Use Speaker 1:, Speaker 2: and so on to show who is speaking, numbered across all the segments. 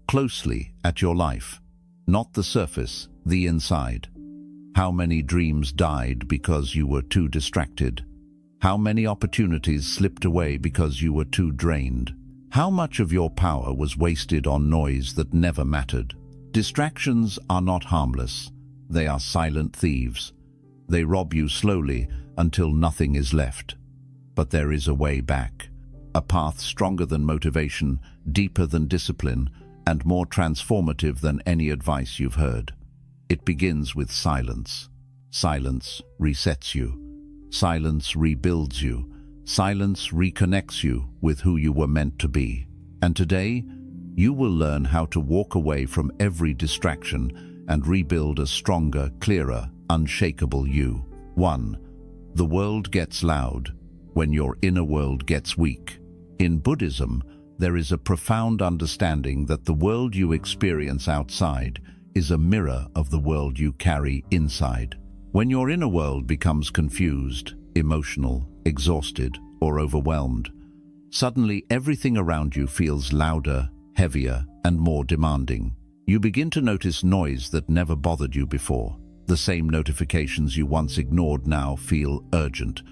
Speaker 1: closely at your life. Not the surface, the inside. How many dreams died because you were too distracted? How many opportunities slipped away because you were too drained? How much of your power was wasted on noise that never mattered? Distractions are not harmless. They are silent thieves. They rob you slowly until nothing is left. But there is a way back. A path stronger than motivation, deeper than discipline, and more transformative than any advice you've heard. It begins with silence. Silence resets you. Silence rebuilds you. Silence reconnects you with who you were meant to be. And today, you will learn how to walk away from every distraction and rebuild a stronger, clearer, unshakable you. 1. The world gets loud when your inner world gets weak. In Buddhism, there is a profound understanding that the world you experience outside is a mirror of the world you carry inside. When your inner world becomes confused, emotional, exhausted, or overwhelmed, suddenly everything around you feels louder, heavier, and more demanding. You begin to notice noise that never bothered you before. The same notifications you once ignored now feel urgent.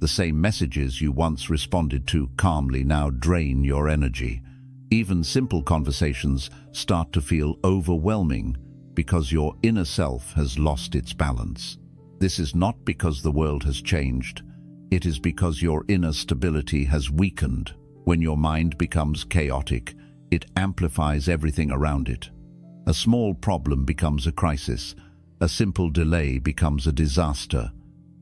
Speaker 1: The same messages you once responded to calmly now drain your energy. Even simple conversations start to feel overwhelming because your inner self has lost its balance. This is not because the world has changed. It is because your inner stability has weakened. When your mind becomes chaotic, it amplifies everything around it. A small problem becomes a crisis. A simple delay becomes a disaster.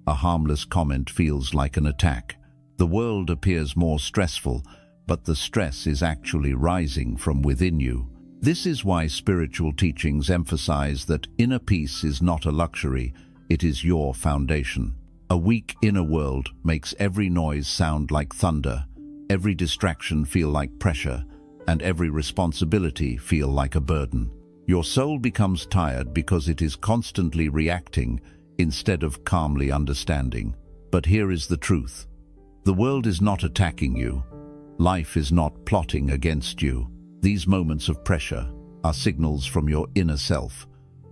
Speaker 1: A harmless comment feels like an attack. The world appears more stressful, but the stress is actually rising from within you. This is why spiritual teachings emphasize that inner peace is not a luxury, it is your foundation. A weak inner world makes every noise sound like thunder, every distraction feel like pressure, and every responsibility feel like a burden. Your soul becomes tired because it is constantly reacting instead of calmly understanding. But here is the truth. The world is not attacking you. Life is not plotting against you. These moments of pressure are signals from your inner self,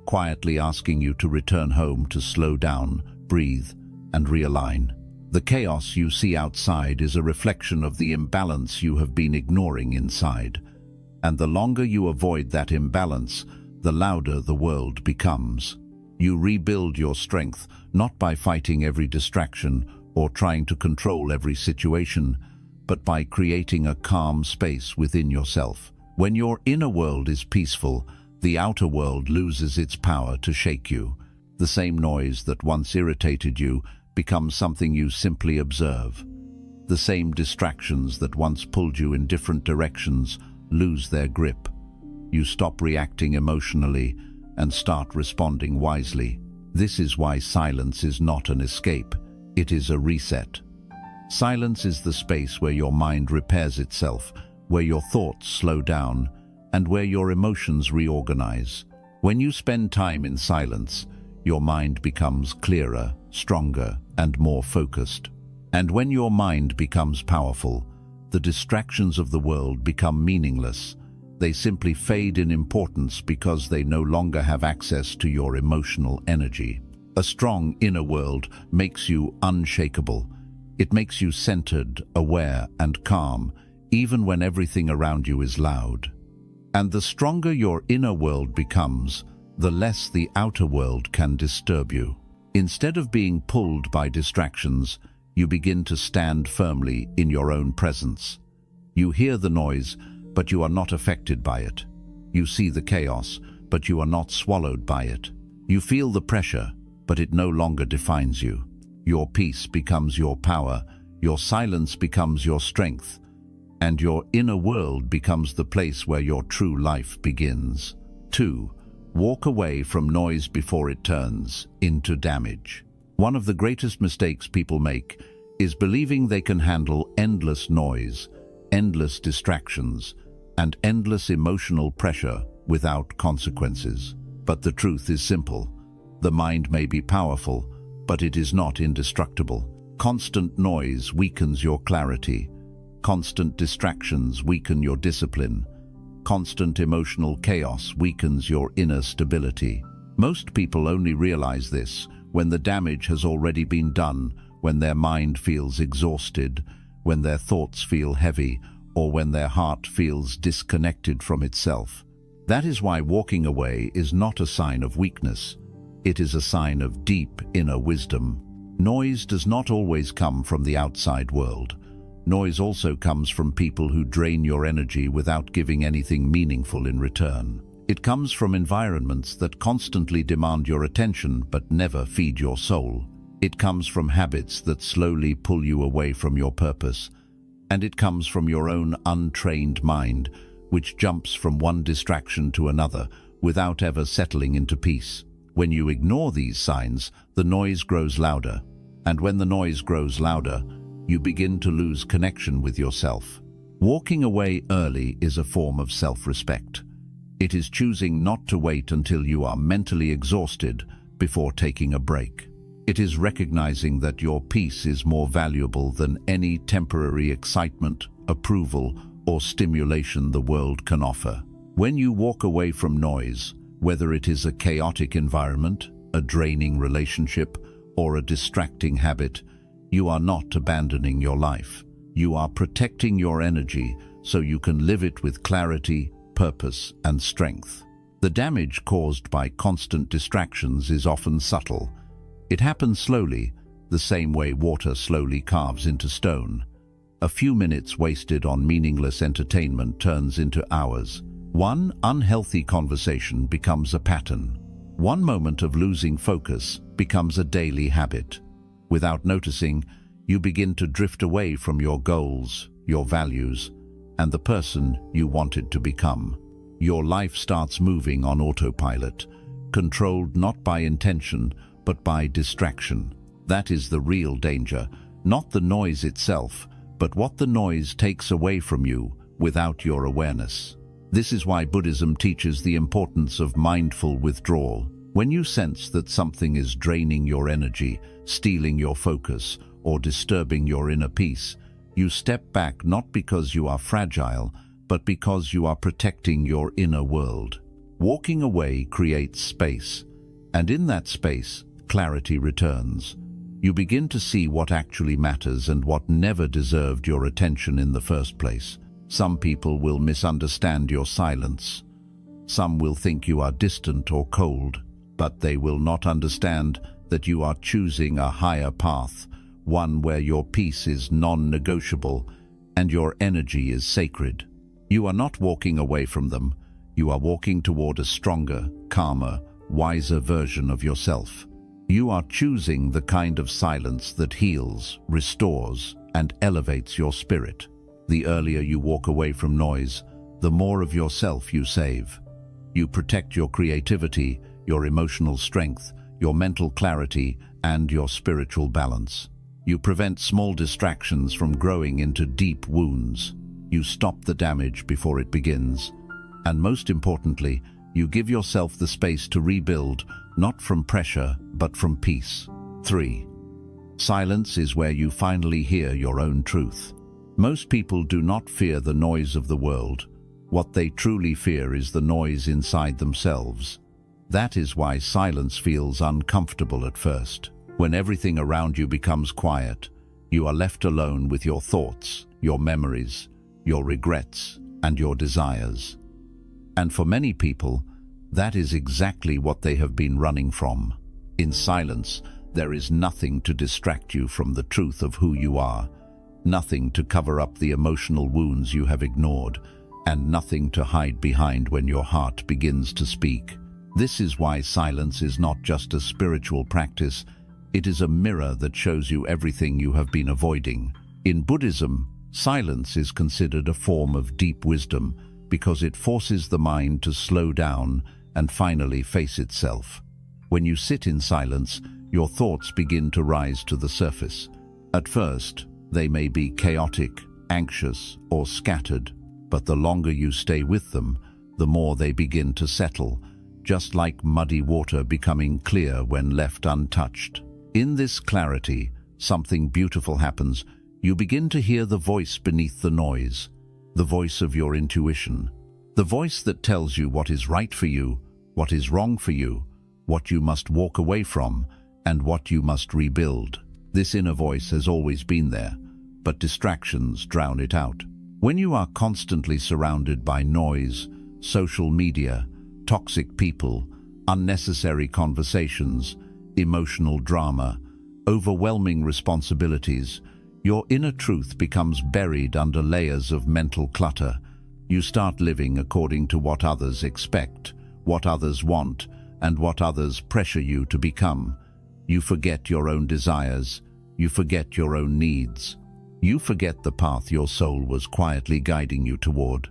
Speaker 1: quietly asking you to return home, to slow down, breathe, and realign. The chaos you see outside is a reflection of the imbalance you have been ignoring inside. And the longer you avoid that imbalance, the louder the world becomes. You rebuild your strength not by fighting every distraction or trying to control every situation, but by creating a calm space within yourself. When your inner world is peaceful, the outer world loses its power to shake you. The same noise that once irritated you becomes something you simply observe. The same distractions that once pulled you in different directions lose their grip. You stop reacting emotionally and start responding wisely. This is why silence is not an escape, it is a reset. Silence is the space where your mind repairs itself, where your thoughts slow down, and where your emotions reorganize. When you spend time in silence, your mind becomes clearer, stronger, and more focused. And when your mind becomes powerful, the distractions of the world become meaningless. They simply fade in importance because they no longer have access to your emotional energy. A strong inner world makes you unshakable. It makes you centered, aware, and calm, even when everything around you is loud. And the stronger your inner world becomes, the less the outer world can disturb you. Instead of being pulled by distractions, you begin to stand firmly in your own presence. You hear the noise, but you are not affected by it. You see the chaos, but you are not swallowed by it. You feel the pressure, but it no longer defines you. Your peace becomes your power, your silence becomes your strength, and your inner world becomes the place where your true life begins. 2. Walk away from noise before it turns into damage. One of the greatest mistakes people make is believing they can handle endless noise, endless distractions, and endless emotional pressure without consequences. But the truth is simple. The mind may be powerful, but it is not indestructible. Constant noise weakens your clarity. Constant distractions weaken your discipline. constant emotional chaos weakens your inner stability. Most people only realize this when the damage has already been done, when their mind feels exhausted, when their thoughts feel heavy, or when their heart feels disconnected from itself. That is why walking away is not a sign of weakness. It is a sign of deep inner wisdom. Noise does not always come from the outside world. Noise also comes from people who drain your energy without giving anything meaningful in return. It comes from environments that constantly demand your attention but never feed your soul. It comes from habits that slowly pull you away from your purpose. And it comes from your own untrained mind, which jumps from one distraction to another without ever settling into peace. When you ignore these signs, the noise grows louder. And when the noise grows louder, you begin to lose connection with yourself. Walking away early is a form of self-respect. It is choosing not to wait until you are mentally exhausted before taking a break. It is recognizing that your peace is more valuable than any temporary excitement, approval, or stimulation the world can offer. When you walk away from noise, whether it is a chaotic environment, a draining relationship, or a distracting habit, you are not abandoning your life. You are protecting your energy so you can live it with clarity, purpose, and strength. The damage caused by constant distractions is often subtle. It happens slowly, the same way water slowly carves into stone. A few minutes wasted on meaningless entertainment turns into hours. One unhealthy conversation becomes a pattern. One moment of losing focus becomes a daily habit. Without noticing, you begin to drift away from your goals, your values, and the person you wanted to become. Your life starts moving on autopilot, controlled not by intention, but by distraction. That is the real danger, not the noise itself, but what the noise takes away from you without your awareness. This is why Buddhism teaches the importance of mindful withdrawal. When you sense that something is draining your energy, stealing your focus, or disturbing your inner peace, you step back not because you are fragile, but because you are protecting your inner world. Walking away creates space, and in that space, clarity returns. You begin to see what actually matters and what never deserved your attention in the first place. Some people will misunderstand your silence. Some will think you are distant or cold, but they will not understand that you are choosing a higher path, one where your peace is non-negotiable and your energy is sacred. You are not walking away from them. You are walking toward a stronger, calmer, wiser version of yourself. You are choosing the kind of silence that heals, restores, and elevates your spirit. The earlier you walk away from noise, the more of yourself you save. You protect your creativity, your emotional strength, your mental clarity, and your spiritual balance. You prevent small distractions from growing into deep wounds. You stop the damage before it begins. And most importantly, you give yourself the space to rebuild, not from pressure, but from peace. 3. Silence is where you finally hear your own truth. Most people do not fear the noise of the world. What they truly fear is the noise inside themselves. That is why silence feels uncomfortable at first. When everything around you becomes quiet, you are left alone with your thoughts, your memories, your regrets, and your desires. And for many people, that is exactly what they have been running from. In silence, there is nothing to distract you from the truth of who you are, nothing to cover up the emotional wounds you have ignored, and nothing to hide behind when your heart begins to speak. This is why silence is not just a spiritual practice, it is a mirror that shows you everything you have been avoiding. In Buddhism, silence is considered a form of deep wisdom because it forces the mind to slow down and finally face itself. When you sit in silence, your thoughts begin to rise to the surface. At first, they may be chaotic, anxious, or scattered, but the longer you stay with them, the more they begin to settle, just like muddy water becoming clear when left untouched. In this clarity, something beautiful happens. You begin to hear the voice beneath the noise, the voice of your intuition, The voice that tells you what is right for you, what is wrong for you, what you must walk away from, and what you must rebuild. This inner voice has always been there, but distractions drown it out. When you are constantly surrounded by noise, social media, toxic people, unnecessary conversations, emotional drama, overwhelming responsibilities, your inner truth becomes buried under layers of mental clutter. You start living according to what others expect, what others want, and what others pressure you to become. You forget your own desires. You forget your own needs. You forget the path your soul was quietly guiding you toward.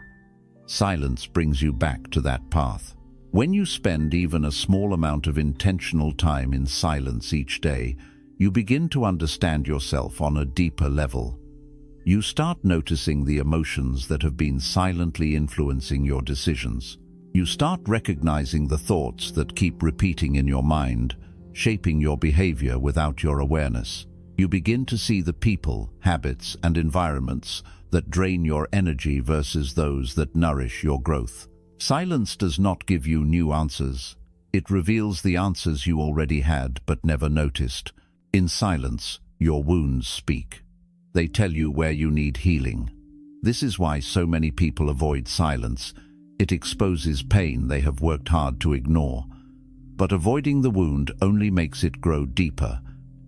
Speaker 1: Silence brings you back to that path. When you spend even a small amount of intentional time in silence each day, you begin to understand yourself on a deeper level. You start noticing the emotions that have been silently influencing your decisions. You start recognizing the thoughts that keep repeating in your mind, shaping your behavior without your awareness. You begin to see the people, habits, and environments that drain your energy versus those that nourish your growth. Silence does not give you new answers. It reveals the answers you already had but never noticed. In silence, your wounds speak. They tell you where you need healing. This is why so many people avoid silence. It exposes pain they have worked hard to ignore. But avoiding the wound only makes it grow deeper.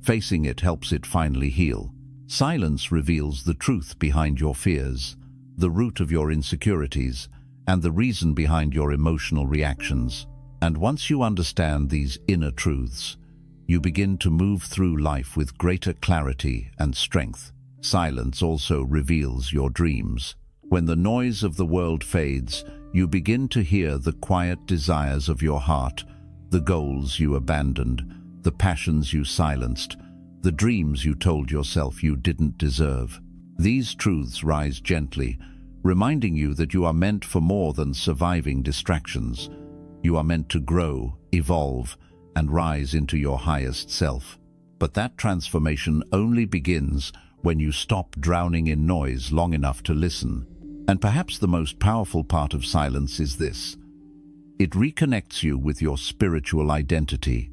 Speaker 1: Facing it helps it finally heal. Silence reveals the truth behind your fears, the root of your insecurities, and the reason behind your emotional reactions. And once you understand these inner truths, you begin to move through life with greater clarity and strength. Silence also reveals your dreams. When the noise of the world fades, you begin to hear the quiet desires of your heart, the goals you abandoned, the passions you silenced, the dreams you told yourself you didn't deserve. These truths rise gently, reminding you that you are meant for more than surviving distractions. You are meant to grow, evolve, and rise into your highest self. But that transformation only begins when you stop drowning in noise long enough to listen. And perhaps the most powerful part of silence is this: it reconnects you with your spiritual identity.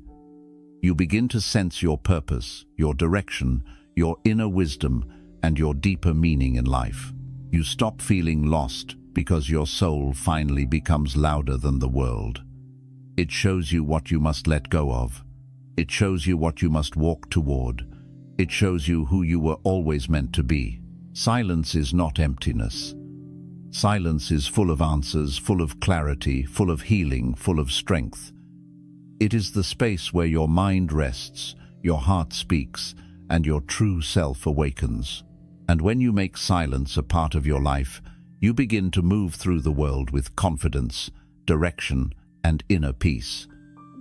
Speaker 1: You begin to sense your purpose, your direction, your inner wisdom, and your deeper meaning in life. You stop feeling lost because your soul finally becomes louder than the world. It shows you what you must let go of. It shows you what you must walk toward. It shows you who you were always meant to be. Silence is not emptiness. Silence is full of answers, full of clarity, full of healing, full of strength. It is the space where your mind rests, your heart speaks, and your true self awakens. And when you make silence a part of your life, you begin to move through the world with confidence, direction, and inner peace.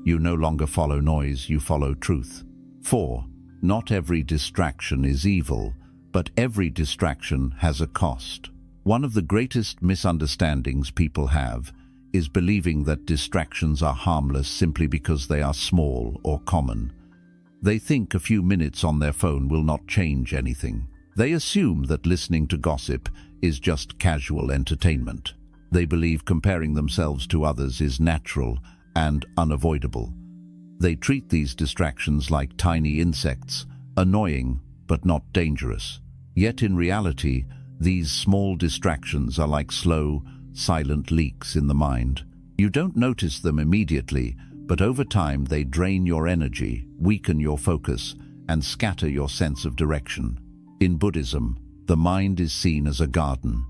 Speaker 1: You no longer follow noise, you follow truth. 4. Not every distraction is evil, but every distraction has a cost. One of the greatest misunderstandings people have is believing that distractions are harmless simply because they are small or common. They think a few minutes on their phone will not change anything. They assume that listening to gossip is just casual entertainment. They believe comparing themselves to others is natural and unavoidable. They treat these distractions like tiny insects, annoying but not dangerous. Yet in reality, these small distractions are like slow, silent leaks in the mind. You don't notice them immediately, but over time they drain your energy, weaken your focus, and scatter your sense of direction. In Buddhism, the mind is seen as a garden.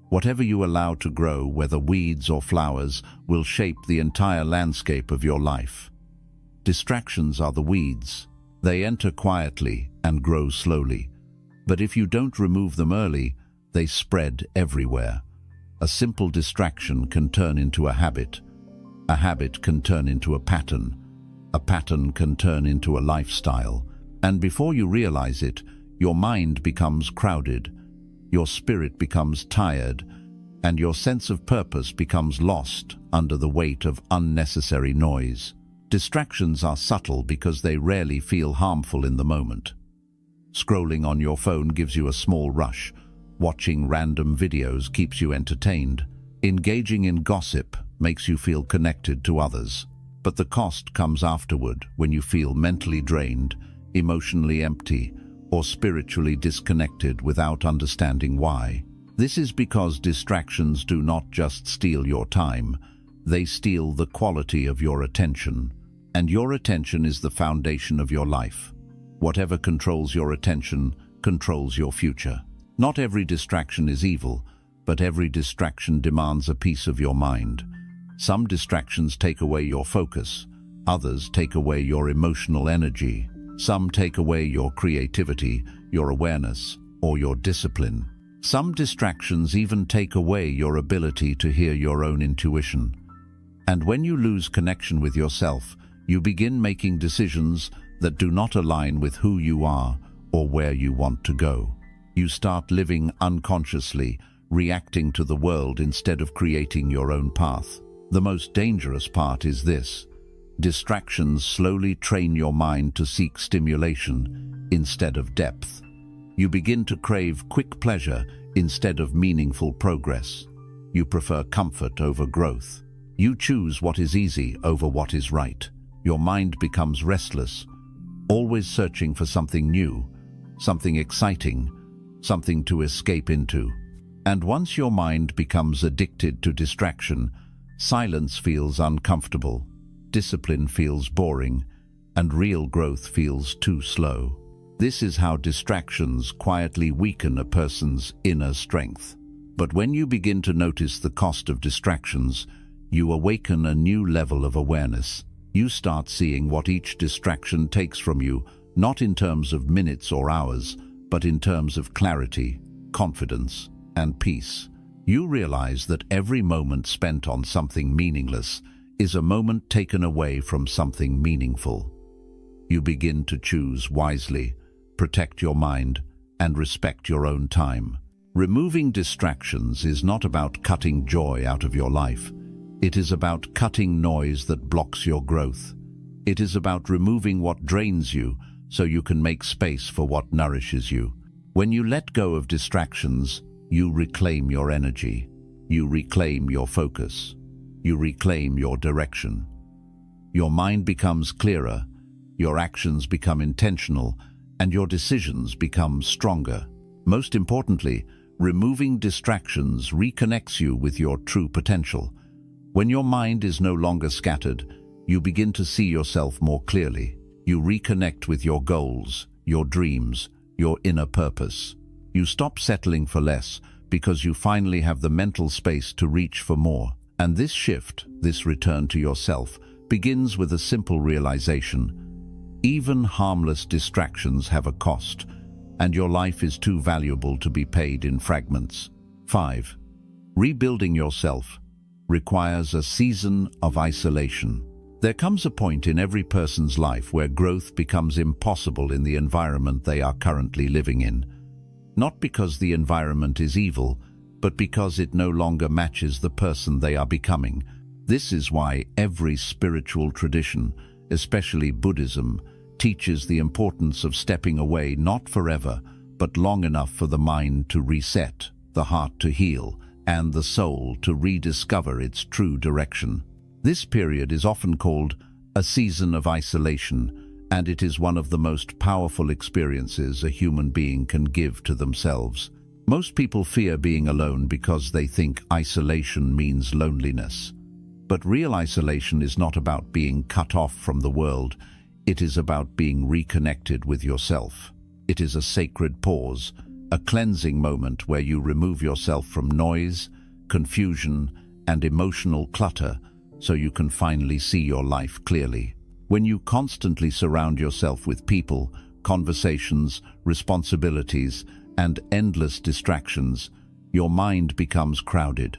Speaker 1: Whatever you allow to grow, whether weeds or flowers, will shape the entire landscape of your life. Distractions are the weeds. They enter quietly and grow slowly. But if you don't remove them early, they spread everywhere. A simple distraction can turn into a habit. A habit can turn into a pattern. A pattern can turn into a lifestyle. And before you realize it, your mind becomes crowded, your spirit becomes tired, and your sense of purpose becomes lost under the weight of unnecessary noise. Distractions are subtle because they rarely feel harmful in the moment. Scrolling on your phone gives you a small rush. Watching random videos keeps you entertained. Engaging in gossip makes you feel connected to others, but the cost comes afterward when you feel mentally drained, emotionally empty, or spiritually disconnected without understanding why. This is because distractions do not just steal your time, they steal the quality of your attention. And your attention is the foundation of your life. Whatever controls your attention controls your future. Not every distraction is evil, but every distraction demands a piece of your mind. Some distractions take away your focus, others take away your emotional energy. Some take away your creativity, your awareness, or your discipline. Some distractions even take away your ability to hear your own intuition. And when you lose connection with yourself, you begin making decisions that do not align with who you are or where you want to go. You start living unconsciously, reacting to the world instead of creating your own path. The most dangerous part is this: distractions slowly train your mind to seek stimulation instead of depth. You begin to crave quick pleasure instead of meaningful progress. You prefer comfort over growth. You choose what is easy over what is right. Your mind becomes restless, always searching for something new, something exciting, something to escape into. And once your mind becomes addicted to distraction, silence feels uncomfortable, discipline feels boring, and real growth feels too slow. This is how distractions quietly weaken a person's inner strength. But when you begin to notice the cost of distractions, you awaken a new level of awareness. You start seeing what each distraction takes from you, not in terms of minutes or hours, but in terms of clarity, confidence, and peace. You realize that every moment spent on something meaningless is a moment taken away from something meaningful. You begin to choose wisely, protect your mind, and respect your own time. Removing distractions is not about cutting joy out of your life. It is about cutting noise that blocks your growth. It is about removing what drains you so you can make space for what nourishes you. When you let go of distractions, you reclaim your energy. You reclaim your focus. You reclaim your direction. Your mind becomes clearer, your actions become intentional, and your decisions become stronger. Most importantly, removing distractions reconnects you with your true potential. When your mind is no longer scattered, you begin to see yourself more clearly. You reconnect with your goals, your dreams, your inner purpose. You stop settling for less because you finally have the mental space to reach for more. And this shift, this return to yourself, begins with a simple realization. Even harmless distractions have a cost, and your life is too valuable to be paid in fragments. 5. Rebuilding yourself requires a season of isolation. There comes a point in every person's life where growth becomes impossible in the environment they are currently living in. Not because the environment is evil, but because it no longer matches the person they are becoming. This is why every spiritual tradition, especially Buddhism, teaches the importance of stepping away not forever, but long enough for the mind to reset, the heart to heal, and the soul to rediscover its true direction. This period is often called a season of isolation, and it is one of the most powerful experiences a human being can give to themselves. Most people fear being alone because they think isolation means loneliness. But real isolation is not about being cut off from the world. It is about being reconnected with yourself. It is a sacred pause, a cleansing moment where you remove yourself from noise, confusion, and emotional clutter so you can finally see your life clearly. When you constantly surround yourself with people, conversations, responsibilities, and endless distractions, your mind becomes crowded.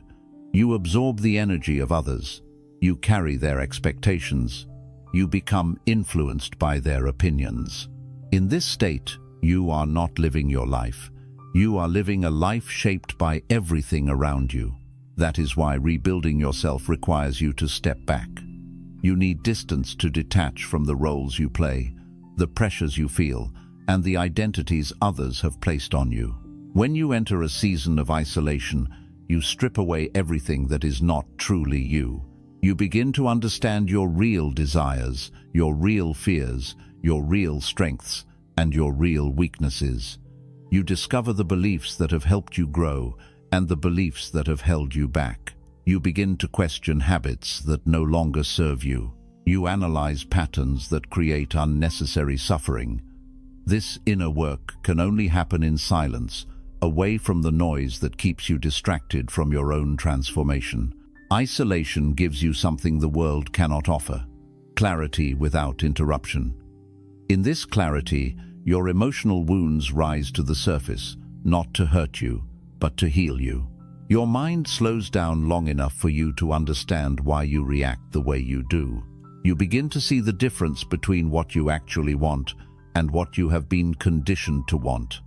Speaker 1: You absorb the energy of others. You carry their expectations. You become influenced by their opinions. In this state, you are not living your life. You are living a life shaped by everything around you. That is why rebuilding yourself requires you to step back. You need distance to detach from the roles you play, the pressures you feel, and the identities others have placed on you. When you enter a season of isolation, You strip away everything that is not truly you. You begin to understand your real desires, your real fears, your real strengths, and your real weaknesses. You discover the beliefs that have helped you grow and the beliefs that have held you back. You begin to question habits that no longer serve you. You analyze patterns that create unnecessary suffering. This inner work can only happen in silence, away from the noise that keeps you distracted from your own transformation. Isolation gives you something the world cannot offer: clarity without interruption. In this clarity, your emotional wounds rise to the surface, not to hurt you, but to heal you. Your mind slows down long enough for you to understand why you react the way you do. You begin to see the difference between what you actually want and what you have been conditioned to want.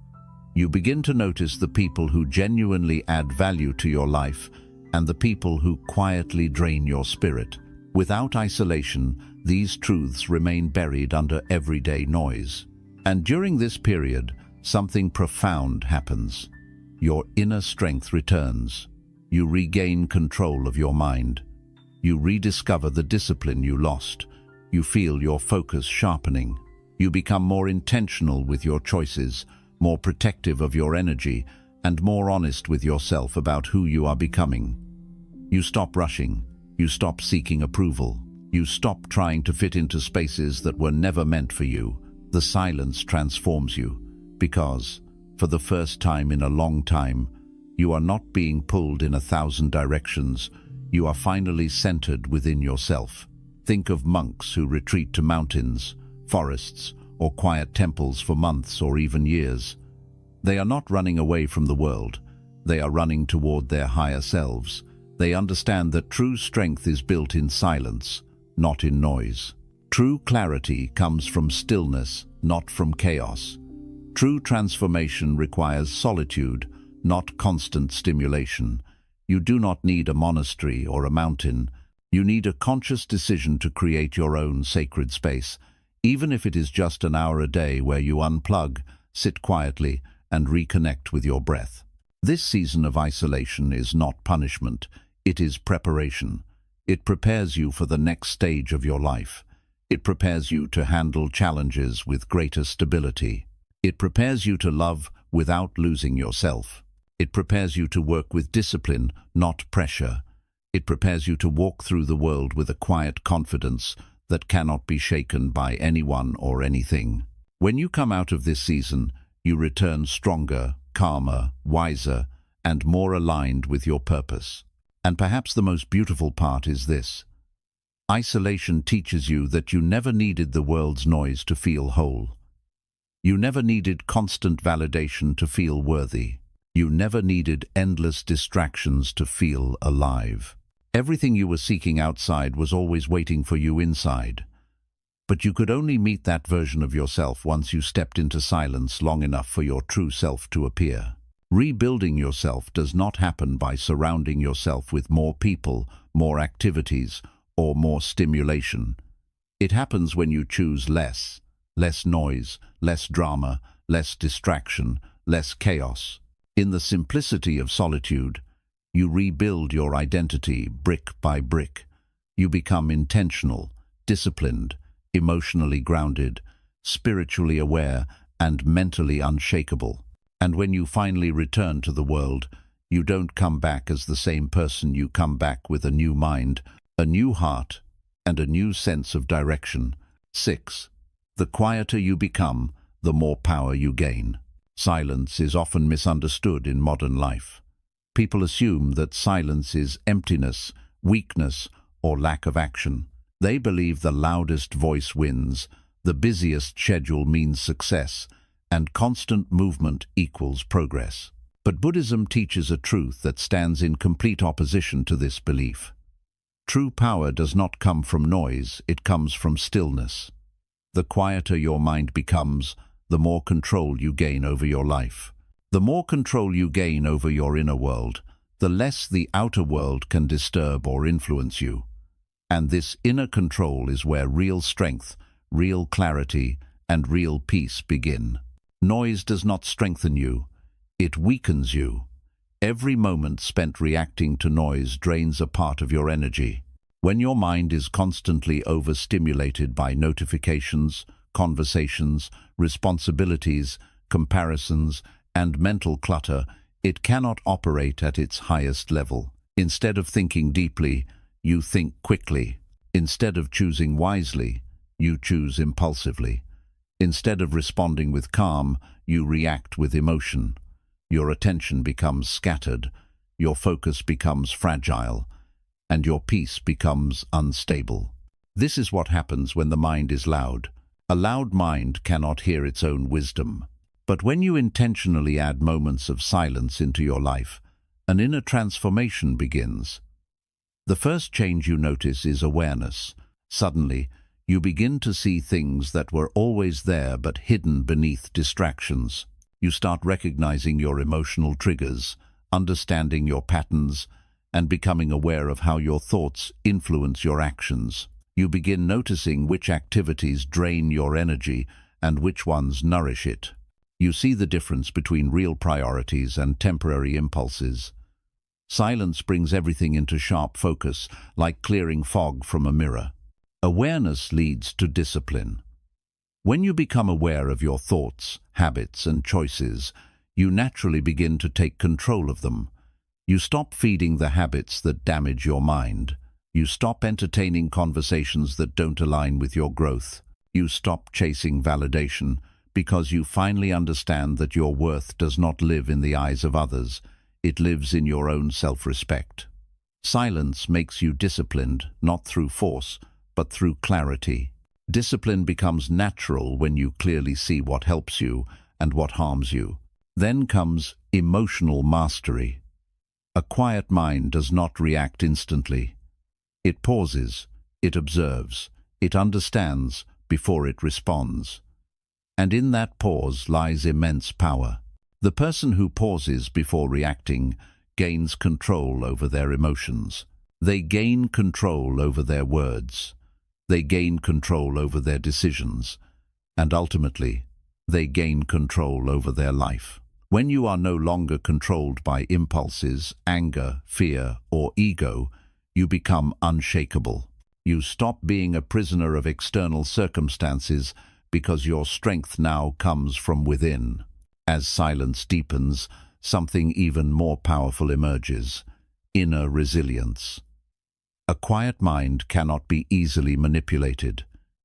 Speaker 1: You begin to notice the people who genuinely add value to your life and the people who quietly drain your spirit. Without isolation, these truths remain buried under everyday noise. And during this period, something profound happens. Your inner strength returns. You regain control of your mind. You rediscover the discipline you lost. You feel your focus sharpening. You become more intentional with your choices, more protective of your energy, and more honest with yourself about who you are becoming. You stop rushing. You stop seeking approval. You stop trying to fit into spaces that were never meant for you. The silence transforms you, because, for the first time in a long time, you are not being pulled in 1,000 directions. You are finally centered within yourself. Think of monks who retreat to mountains, forests, or quiet temples for months or even years. They are not running away from the world. They are running toward their higher selves. They understand that true strength is built in silence, not in noise. True clarity comes from stillness, not from chaos. True transformation requires solitude, not constant stimulation. You do not need a monastery or a mountain. You need a conscious decision to create your own sacred space, even if it is just an hour a day where you unplug, sit quietly, and reconnect with your breath. This season of isolation is not punishment. It is preparation. It prepares you for the next stage of your life. It prepares you to handle challenges with greater stability. It prepares you to love without losing yourself. It prepares you to work with discipline, not pressure. It prepares you to walk through the world with a quiet confidence that cannot be shaken by anyone or anything. When you come out of this season, you return stronger, calmer, wiser, and more aligned with your purpose. And perhaps the most beautiful part is this: isolation teaches you that you never needed the world's noise to feel whole. You never needed constant validation to feel worthy. You never needed endless distractions to feel alive. Everything you were seeking outside was always waiting for you inside. But you could only meet that version of yourself once you stepped into silence long enough for your true self to appear. Rebuilding yourself does not happen by surrounding yourself with more people, more activities, or more stimulation. It happens when you choose less noise, less drama, less distraction, less chaos. In the simplicity of solitude, you rebuild your identity brick by brick. You become intentional, disciplined, emotionally grounded, spiritually aware, and mentally unshakable. And when you finally return to the world, you don't come back as the same person. You come back with a new mind, a new heart, and a new sense of direction. 6. The quieter you become, the more power you gain. Silence is often misunderstood in modern life. People assume that silence is emptiness, weakness, or lack of action. They believe the loudest voice wins, the busiest schedule means success, and constant movement equals progress. But Buddhism teaches a truth that stands in complete opposition to this belief. True power does not come from noise, it comes from stillness. The quieter your mind becomes, the more control you gain over your life. The more control you gain over your inner world, the less the outer world can disturb or influence you. And this inner control is where real strength, real clarity, and real peace begin. Noise does not strengthen you, it weakens you. Every moment spent reacting to noise drains a part of your energy. When your mind is constantly overstimulated by notifications, conversations, responsibilities, comparisons, and mental clutter, it cannot operate at its highest level. Instead of thinking deeply, you think quickly. Instead of choosing wisely, you choose impulsively. Instead of responding with calm, you react with emotion. Your attention becomes scattered, your focus becomes fragile, and your peace becomes unstable. This is what happens when the mind is loud. A loud mind cannot hear its own wisdom. But when you intentionally add moments of silence into your life, an inner transformation begins. The first change you notice is awareness. Suddenly, you begin to see things that were always there but hidden beneath distractions. You start recognizing your emotional triggers, understanding your patterns, and becoming aware of how your thoughts influence your actions. You begin noticing which activities drain your energy and which ones nourish it. You see the difference between real priorities and temporary impulses. Silence brings everything into sharp focus, like clearing fog from a mirror. Awareness leads to discipline. When you become aware of your thoughts, habits, and choices, you naturally begin to take control of them. You stop feeding the habits that damage your mind. You stop entertaining conversations that don't align with your growth. You stop chasing validation because you finally understand that your worth does not live in the eyes of others. It lives in your own self-respect. Silence makes you disciplined, not through force, but through clarity. Discipline becomes natural when you clearly see what helps you and what harms you. Then comes emotional mastery. A quiet mind does not react instantly. It pauses, it observes, it understands before it responds. And in that pause lies immense power. The person who pauses before reacting gains control over their emotions. They gain control over their words. They gain control over their decisions. And ultimately, they gain control over their life. When you are no longer controlled by impulses, anger, fear, or ego, you become unshakable. You stop being a prisoner of external circumstances because your strength now comes from within. As silence deepens, something even more powerful emerges: inner resilience. A quiet mind cannot be easily manipulated.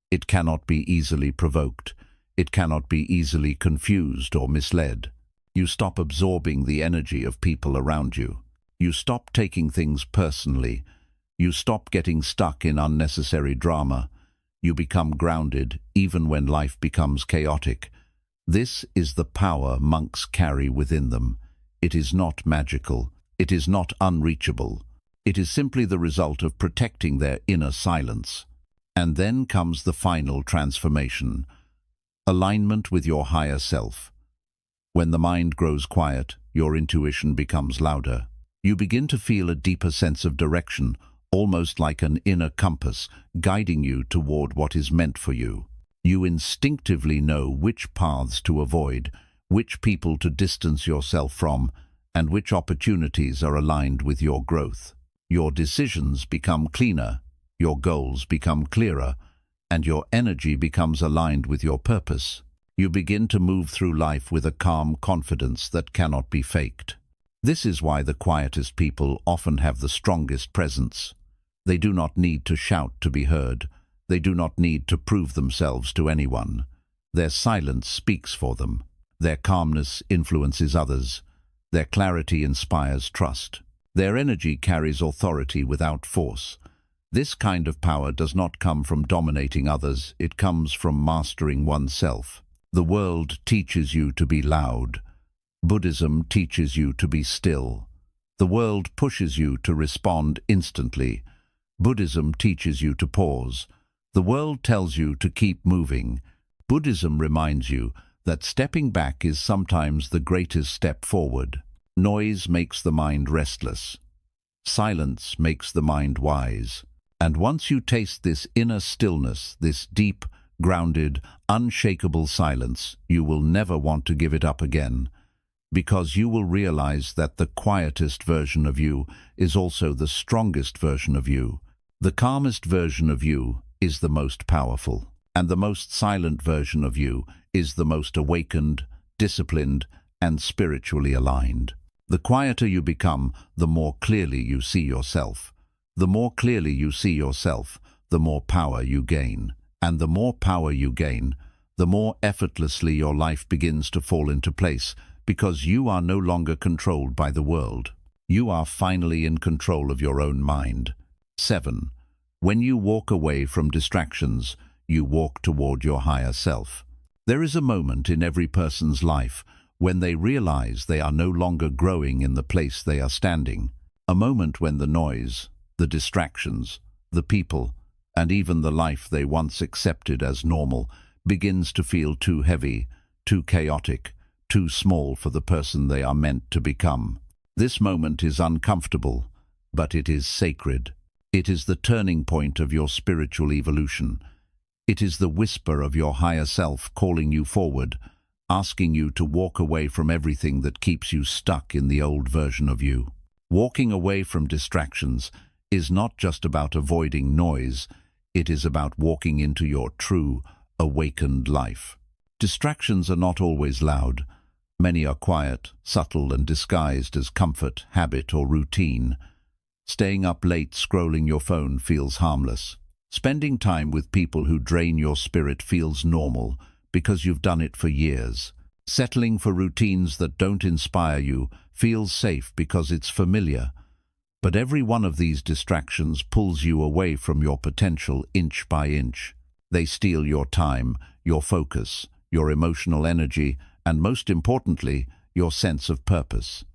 Speaker 1: It cannot be easily provoked. It cannot be easily confused or misled. You stop absorbing the energy of people around you. You stop taking things personally. You stop getting stuck in unnecessary drama. You become grounded even when life becomes chaotic. This is the power monks carry within them. It is not magical. It is not unreachable. It is simply the result of protecting their inner silence. And then comes the final transformation: alignment with your higher self. When the mind grows quiet, your intuition becomes louder. You begin to feel a deeper sense of direction, almost like an inner compass, guiding you toward what is meant for you. You instinctively know which paths to avoid, which people to distance yourself from, and which opportunities are aligned with your growth. Your decisions become cleaner, your goals become clearer, and your energy becomes aligned with your purpose. You begin to move through life with a calm confidence that cannot be faked. This is why the quietest people often have the strongest presence. They do not need to shout to be heard. They do not need to prove themselves to anyone. Their silence speaks for them. Their calmness influences others. Their clarity inspires trust. Their energy carries authority without force. This kind of power does not come from dominating others. It comes from mastering oneself. The world teaches you to be loud. Buddhism teaches you to be still. The world pushes you to respond instantly. Buddhism teaches you to pause. The world tells you to keep moving. Buddhism reminds you that stepping back is sometimes the greatest step forward. Noise makes the mind restless. Silence makes the mind wise. And once you taste this inner stillness, this deep, grounded, unshakable silence, you will never want to give it up again. because you will realize that the quietest version of you is also the strongest version of you. The calmest version of you is the most powerful, and the most silent version of you is the most awakened, disciplined, and spiritually aligned. The quieter you become, the more clearly you see yourself. The more clearly you see yourself, the more power you gain. And the more power you gain, the more effortlessly your life begins to fall into place, because you are no longer controlled by the world. You are finally in control of your own mind. 7. When you walk away from distractions, you walk toward your higher self. There is a moment in every person's life when they realize they are no longer growing in the place they are standing. A moment when the noise, the distractions, the people, and even the life they once accepted as normal begins to feel too heavy, too chaotic, too small for the person they are meant to become. This moment is uncomfortable, but it is sacred. It is the turning point of your spiritual evolution. It is the whisper of your higher self calling you forward, asking you to walk away from everything that keeps you stuck in the old version of you. Walking away from distractions is not just about avoiding noise, it is about walking into your true, awakened life. Distractions are not always loud. Many are quiet, subtle, and disguised as comfort, habit, or routine. Staying up late scrolling your phone feels harmless. Spending time with people who drain your spirit feels normal because you've done it for years. Settling for routines that don't inspire you feels safe because it's familiar. But every one of these distractions pulls you away from your potential inch by inch. They steal your time, your focus, your emotional energy, and most importantly, your sense of purpose.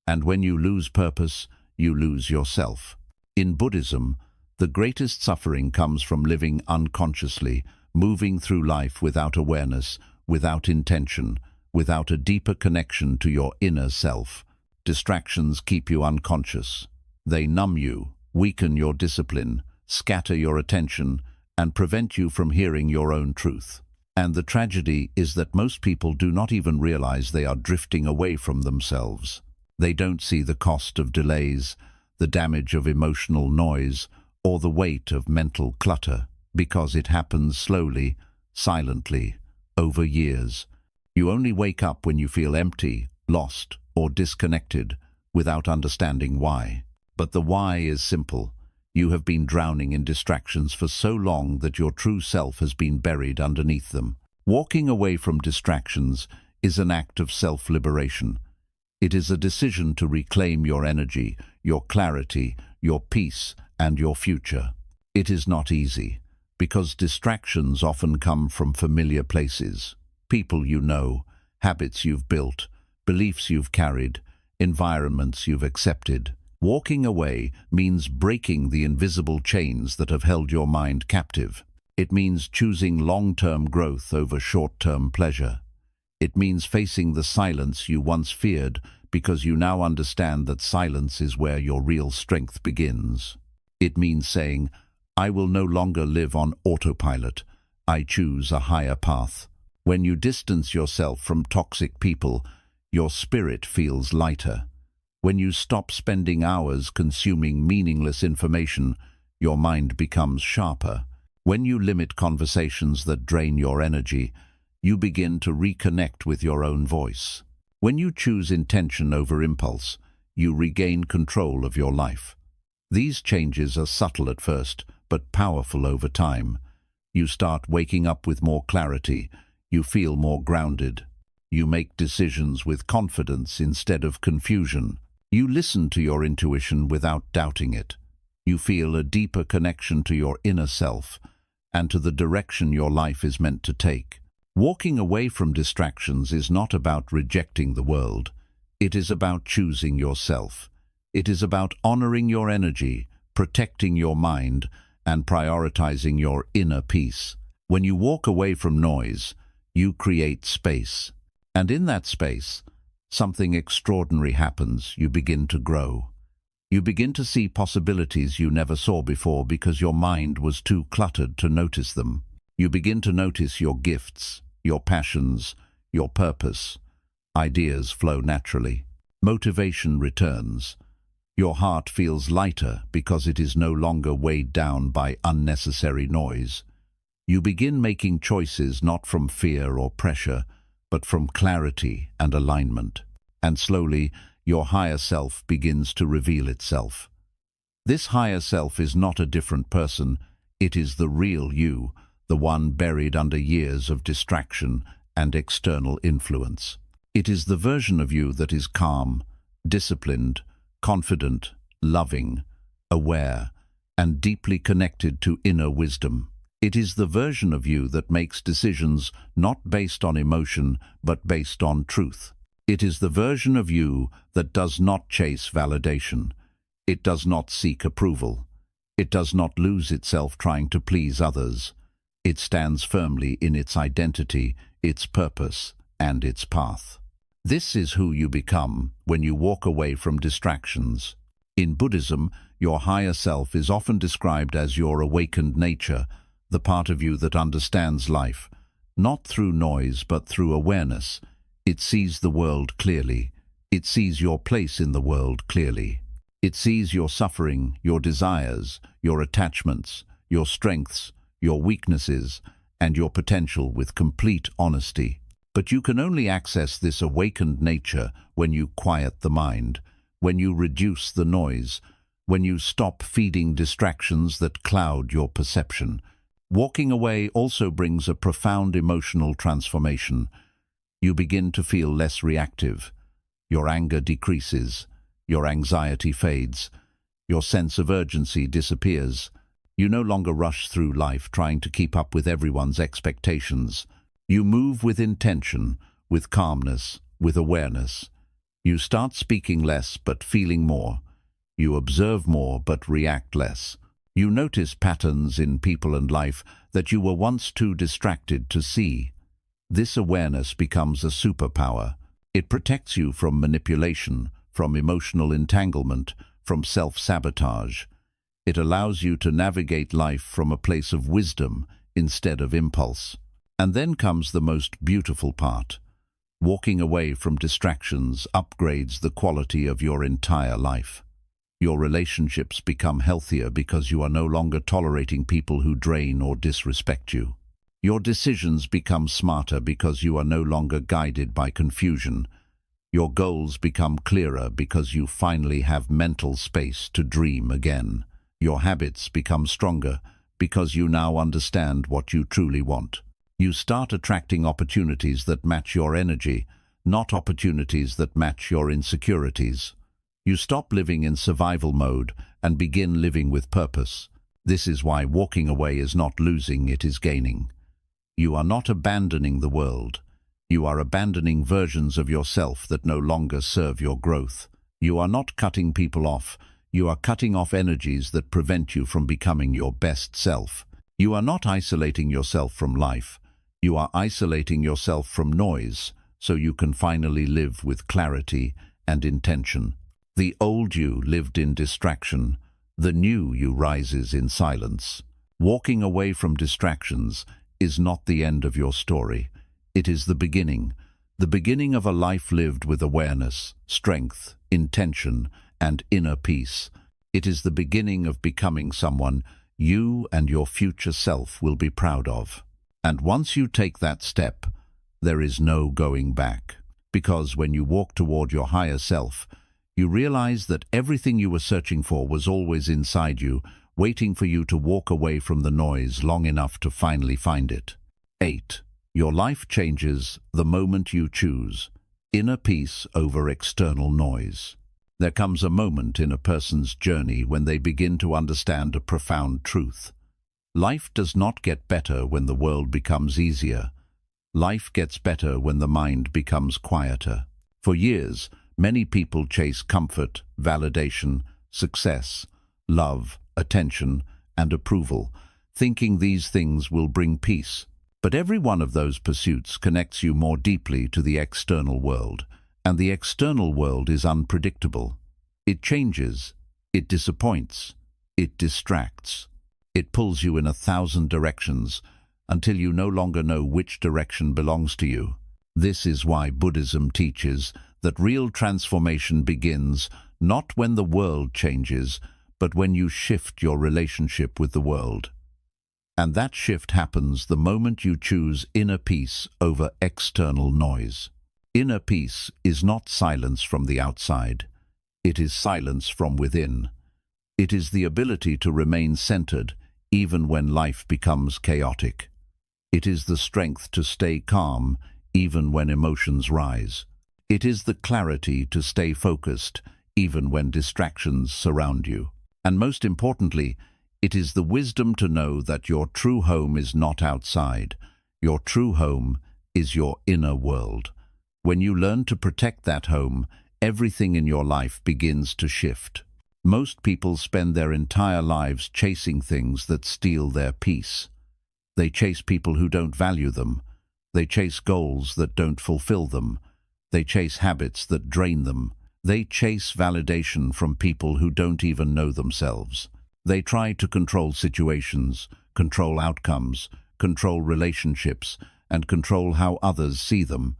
Speaker 1: And when you lose purpose, you lose yourself. In Buddhism, the greatest suffering comes from living unconsciously, moving through life without awareness, without intention, without a deeper connection to your inner self. Distractions keep you unconscious. They numb you, weaken your discipline, scatter your attention, and prevent you from hearing your own truth. And the tragedy is that most people do not even realize they are drifting away from themselves. They don't see the cost of delays, the damage of emotional noise, or the weight of mental clutter, because it happens slowly, silently, over years. You only wake up when you feel empty, lost, or disconnected, without understanding why. But the why is simple. You have been drowning in distractions for so long that your true self has been buried underneath them. Walking away from distractions is an act of self-liberation. It is a decision to reclaim your energy, your clarity, your peace, and your future. It is not easy, because distractions often come from familiar places. People you know, habits you've built, beliefs you've carried, environments you've accepted. Walking away means breaking the invisible chains that have held your mind captive. It means choosing long-term growth over short-term pleasure. It means facing the silence you once feared because you now understand that silence is where your real strength begins. It means saying, I will no longer live on autopilot. I choose a higher path. When you distance yourself from toxic people, your spirit feels lighter. When you stop spending hours consuming meaningless information, your mind becomes sharper. When you limit conversations that drain your energy, you begin to reconnect with your own voice. When you choose intention over impulse, you regain control of your life. These changes are subtle at first, but powerful over time. You start waking up with more clarity. You feel more grounded. You make decisions with confidence instead of confusion. You listen to your intuition without doubting it. You feel a deeper connection to your inner self and to the direction your life is meant to take. Walking away from distractions is not about rejecting the world. It is about choosing yourself. It is about honoring your energy, protecting your mind, and prioritizing your inner peace. When you walk away from noise, you create space. And in that space, something extraordinary happens. You begin to grow. You begin to see possibilities you never saw before because your mind was too cluttered to notice them. You begin to notice your gifts, your passions, your purpose. Ideas flow naturally. Motivation returns. Your heart feels lighter because it is no longer weighed down by unnecessary noise. You begin making choices not from fear or pressure, but from clarity and alignment. And slowly, your higher self begins to reveal itself. This higher self is not a different person, it is the real you, the one buried under years of distraction and external influence. It is the version of you that is calm, disciplined, confident, loving, aware, and deeply connected to inner wisdom. It is the version of you that makes decisions not based on emotion, but based on truth. It is the version of you that does not chase validation. It does not seek approval. It does not lose itself trying to please others. It stands firmly in its identity, its purpose, and its path. This is who you become when you walk away from distractions. In Buddhism, your higher self is often described as your awakened nature, the part of you that understands life, not through noise but through awareness. It sees the world clearly. It sees your place in the world clearly. It sees your suffering, your desires, your attachments, your strengths, your weaknesses, and your potential with complete honesty. But you can only access this awakened nature when you quiet the mind, when you reduce the noise, when you stop feeding distractions that cloud your perception. Walking away also brings a profound emotional transformation. You begin to feel less reactive. Your anger decreases. Your anxiety fades. Your sense of urgency disappears. You no longer rush through life trying to keep up with everyone's expectations. You move with intention, with calmness, with awareness. You start speaking less but feeling more. You observe more but react less. You notice patterns in people and life that you were once too distracted to see. This awareness becomes a superpower. It protects you from manipulation, from emotional entanglement, from self-sabotage. It allows you to navigate life from a place of wisdom instead of impulse. And then comes the most beautiful part. Walking away from distractions upgrades the quality of your entire life. Your relationships become healthier because you are no longer tolerating people who drain or disrespect you. Your decisions become smarter because you are no longer guided by confusion. Your goals become clearer because you finally have mental space to dream again. Your habits become stronger because you now understand what you truly want. You start attracting opportunities that match your energy, not opportunities that match your insecurities. You stop living in survival mode and begin living with purpose. This is why walking away is not losing, it is gaining. You are not abandoning the world. You are abandoning versions of yourself that no longer serve your growth. You are not cutting people off. You are cutting off energies that prevent you from becoming your best self. You are not isolating yourself from life. You are isolating yourself from noise so you can finally live with clarity and intention. The old you lived in distraction. The new you rises in silence. Walking away from distractions is not the end of your story. It is the beginning of a life lived with awareness, strength, intention, and inner peace. It is the beginning of becoming someone you and your future self will be proud of. And once you take that step, there is no going back. Because when you walk toward your higher self, you realize that everything you were searching for was always inside you, waiting for you to walk away from the noise long enough to finally find it. 8. Your life changes the moment you choose inner peace over external noise. There comes a moment in a person's journey when they begin to understand a profound truth. Life does not get better when the world becomes easier. Life gets better when the mind becomes quieter. For years, many people chase comfort, validation, success, love, attention, and approval, thinking these things will bring peace. But every one of those pursuits connects you more deeply to the external world, and the external world is unpredictable. It changes, it disappoints, it distracts. It pulls you in 1,000 directions until you no longer know which direction belongs to you. This is why Buddhism teaches that real transformation begins not when the world changes, but when you shift your relationship with the world. And that shift happens the moment you choose inner peace over external noise. Inner peace is not silence from the outside. It is silence from within. It is the ability to remain centered even when life becomes chaotic. It is the strength to stay calm even when emotions rise. It is the clarity to stay focused even when distractions surround you. And most importantly, it is the wisdom to know that your true home is not outside. Your true home is your inner world. When you learn to protect that home, everything in your life begins to shift. Most people spend their entire lives chasing things that steal their peace. They chase people who don't value them. They chase goals that don't fulfill them. They chase habits that drain them. They chase validation from people who don't even know themselves. They try to control situations, control outcomes, control relationships, and control how others see them.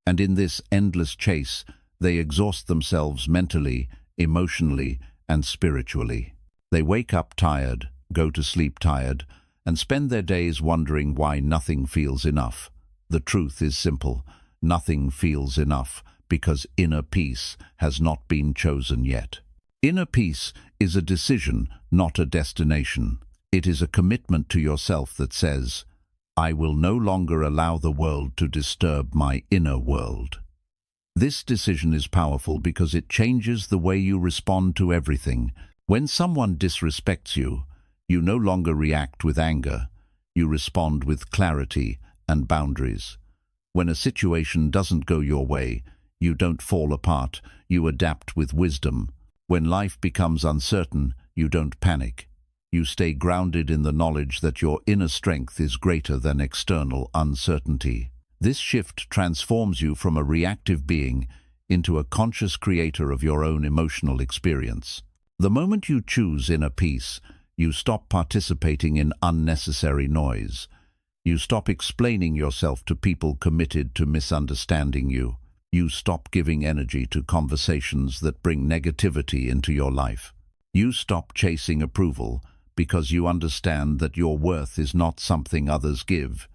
Speaker 1: And in this endless chase, they exhaust themselves mentally, emotionally, and spiritually. They wake up tired, go to sleep tired, and spend their days wondering why nothing feels enough. The truth is simple. Nothing feels enough because inner peace has not been chosen yet. Inner peace is a decision, not a destination. It is a commitment to yourself that says, I will no longer allow the world to disturb my inner world. This decision is powerful because it changes the way you respond to everything. When someone disrespects you, you no longer react with anger. You respond with clarity and boundaries. When a situation doesn't go your way, you don't fall apart, you adapt with wisdom. When life becomes uncertain, you don't panic. You stay grounded in the knowledge that your inner strength is greater than external uncertainty. This shift transforms you from a reactive being into a conscious creator of your own emotional experience. The moment you choose inner peace, you stop participating in unnecessary noise. You stop explaining yourself to people committed to misunderstanding you. You stop giving energy to conversations that bring negativity into your life. You stop chasing approval because you understand that your worth is not something others give.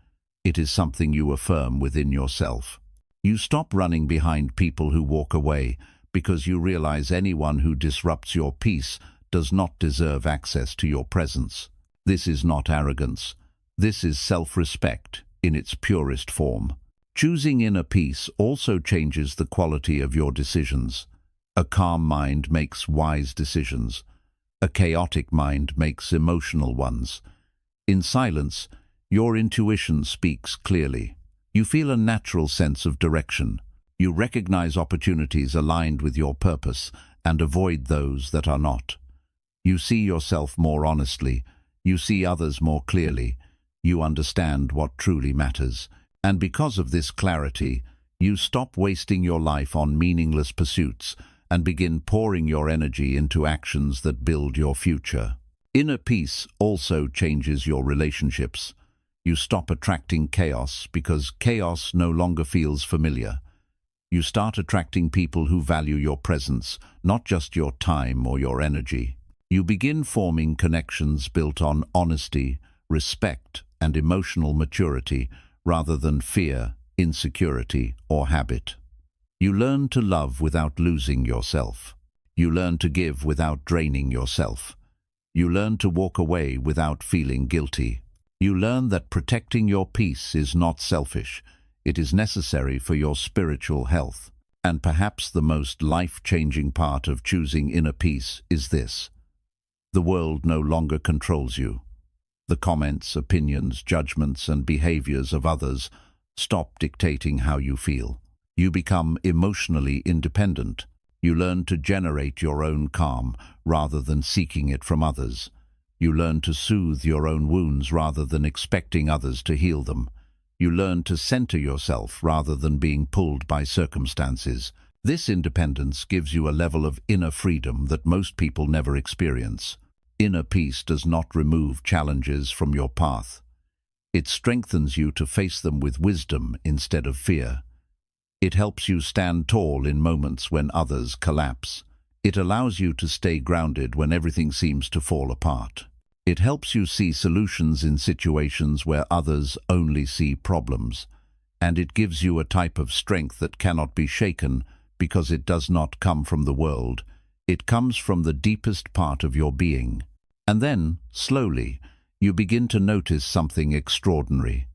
Speaker 1: It is something you affirm within yourself. You stop running behind people who walk away because you realize anyone who disrupts your peace does not deserve access to your presence. This is not arrogance. This is self-respect in its purest form. Choosing inner peace also changes the quality of your decisions. A calm mind makes wise decisions. A chaotic mind makes emotional ones. In silence, your intuition speaks clearly. You feel a natural sense of direction. You recognize opportunities aligned with your purpose and avoid those that are not. You see yourself more honestly. You see others more clearly. You understand what truly matters. And because of this clarity, you stop wasting your life on meaningless pursuits and begin pouring your energy into actions that build your future. Inner peace also changes your relationships. You stop attracting chaos because chaos no longer feels familiar. You start attracting people who value your presence, not just your time or your energy. You begin forming connections built on honesty, respect, and emotional maturity, rather than fear, insecurity, or habit. You learn to love without losing yourself. You learn to give without draining yourself. You learn to walk away without feeling guilty. You learn that protecting your peace is not selfish. It is necessary for your spiritual health. And perhaps the most life-changing part of choosing inner peace is this: the world no longer controls you. The comments, opinions, judgments, and behaviors of others stop dictating how you feel. You become emotionally independent. You learn to generate your own calm rather than seeking it from others. You learn to soothe your own wounds rather than expecting others to heal them. You learn to center yourself rather than being pulled by circumstances. This independence gives you a level of inner freedom that most people never experience. Inner peace does not remove challenges from your path. It strengthens you to face them with wisdom instead of fear. It helps you stand tall in moments when others collapse. It allows you to stay grounded when everything seems to fall apart. It helps you see solutions in situations where others only see problems. And it gives you a type of strength that cannot be shaken because it does not come from the world. It comes from the deepest part of your being. And then, slowly, you begin to notice something extraordinary.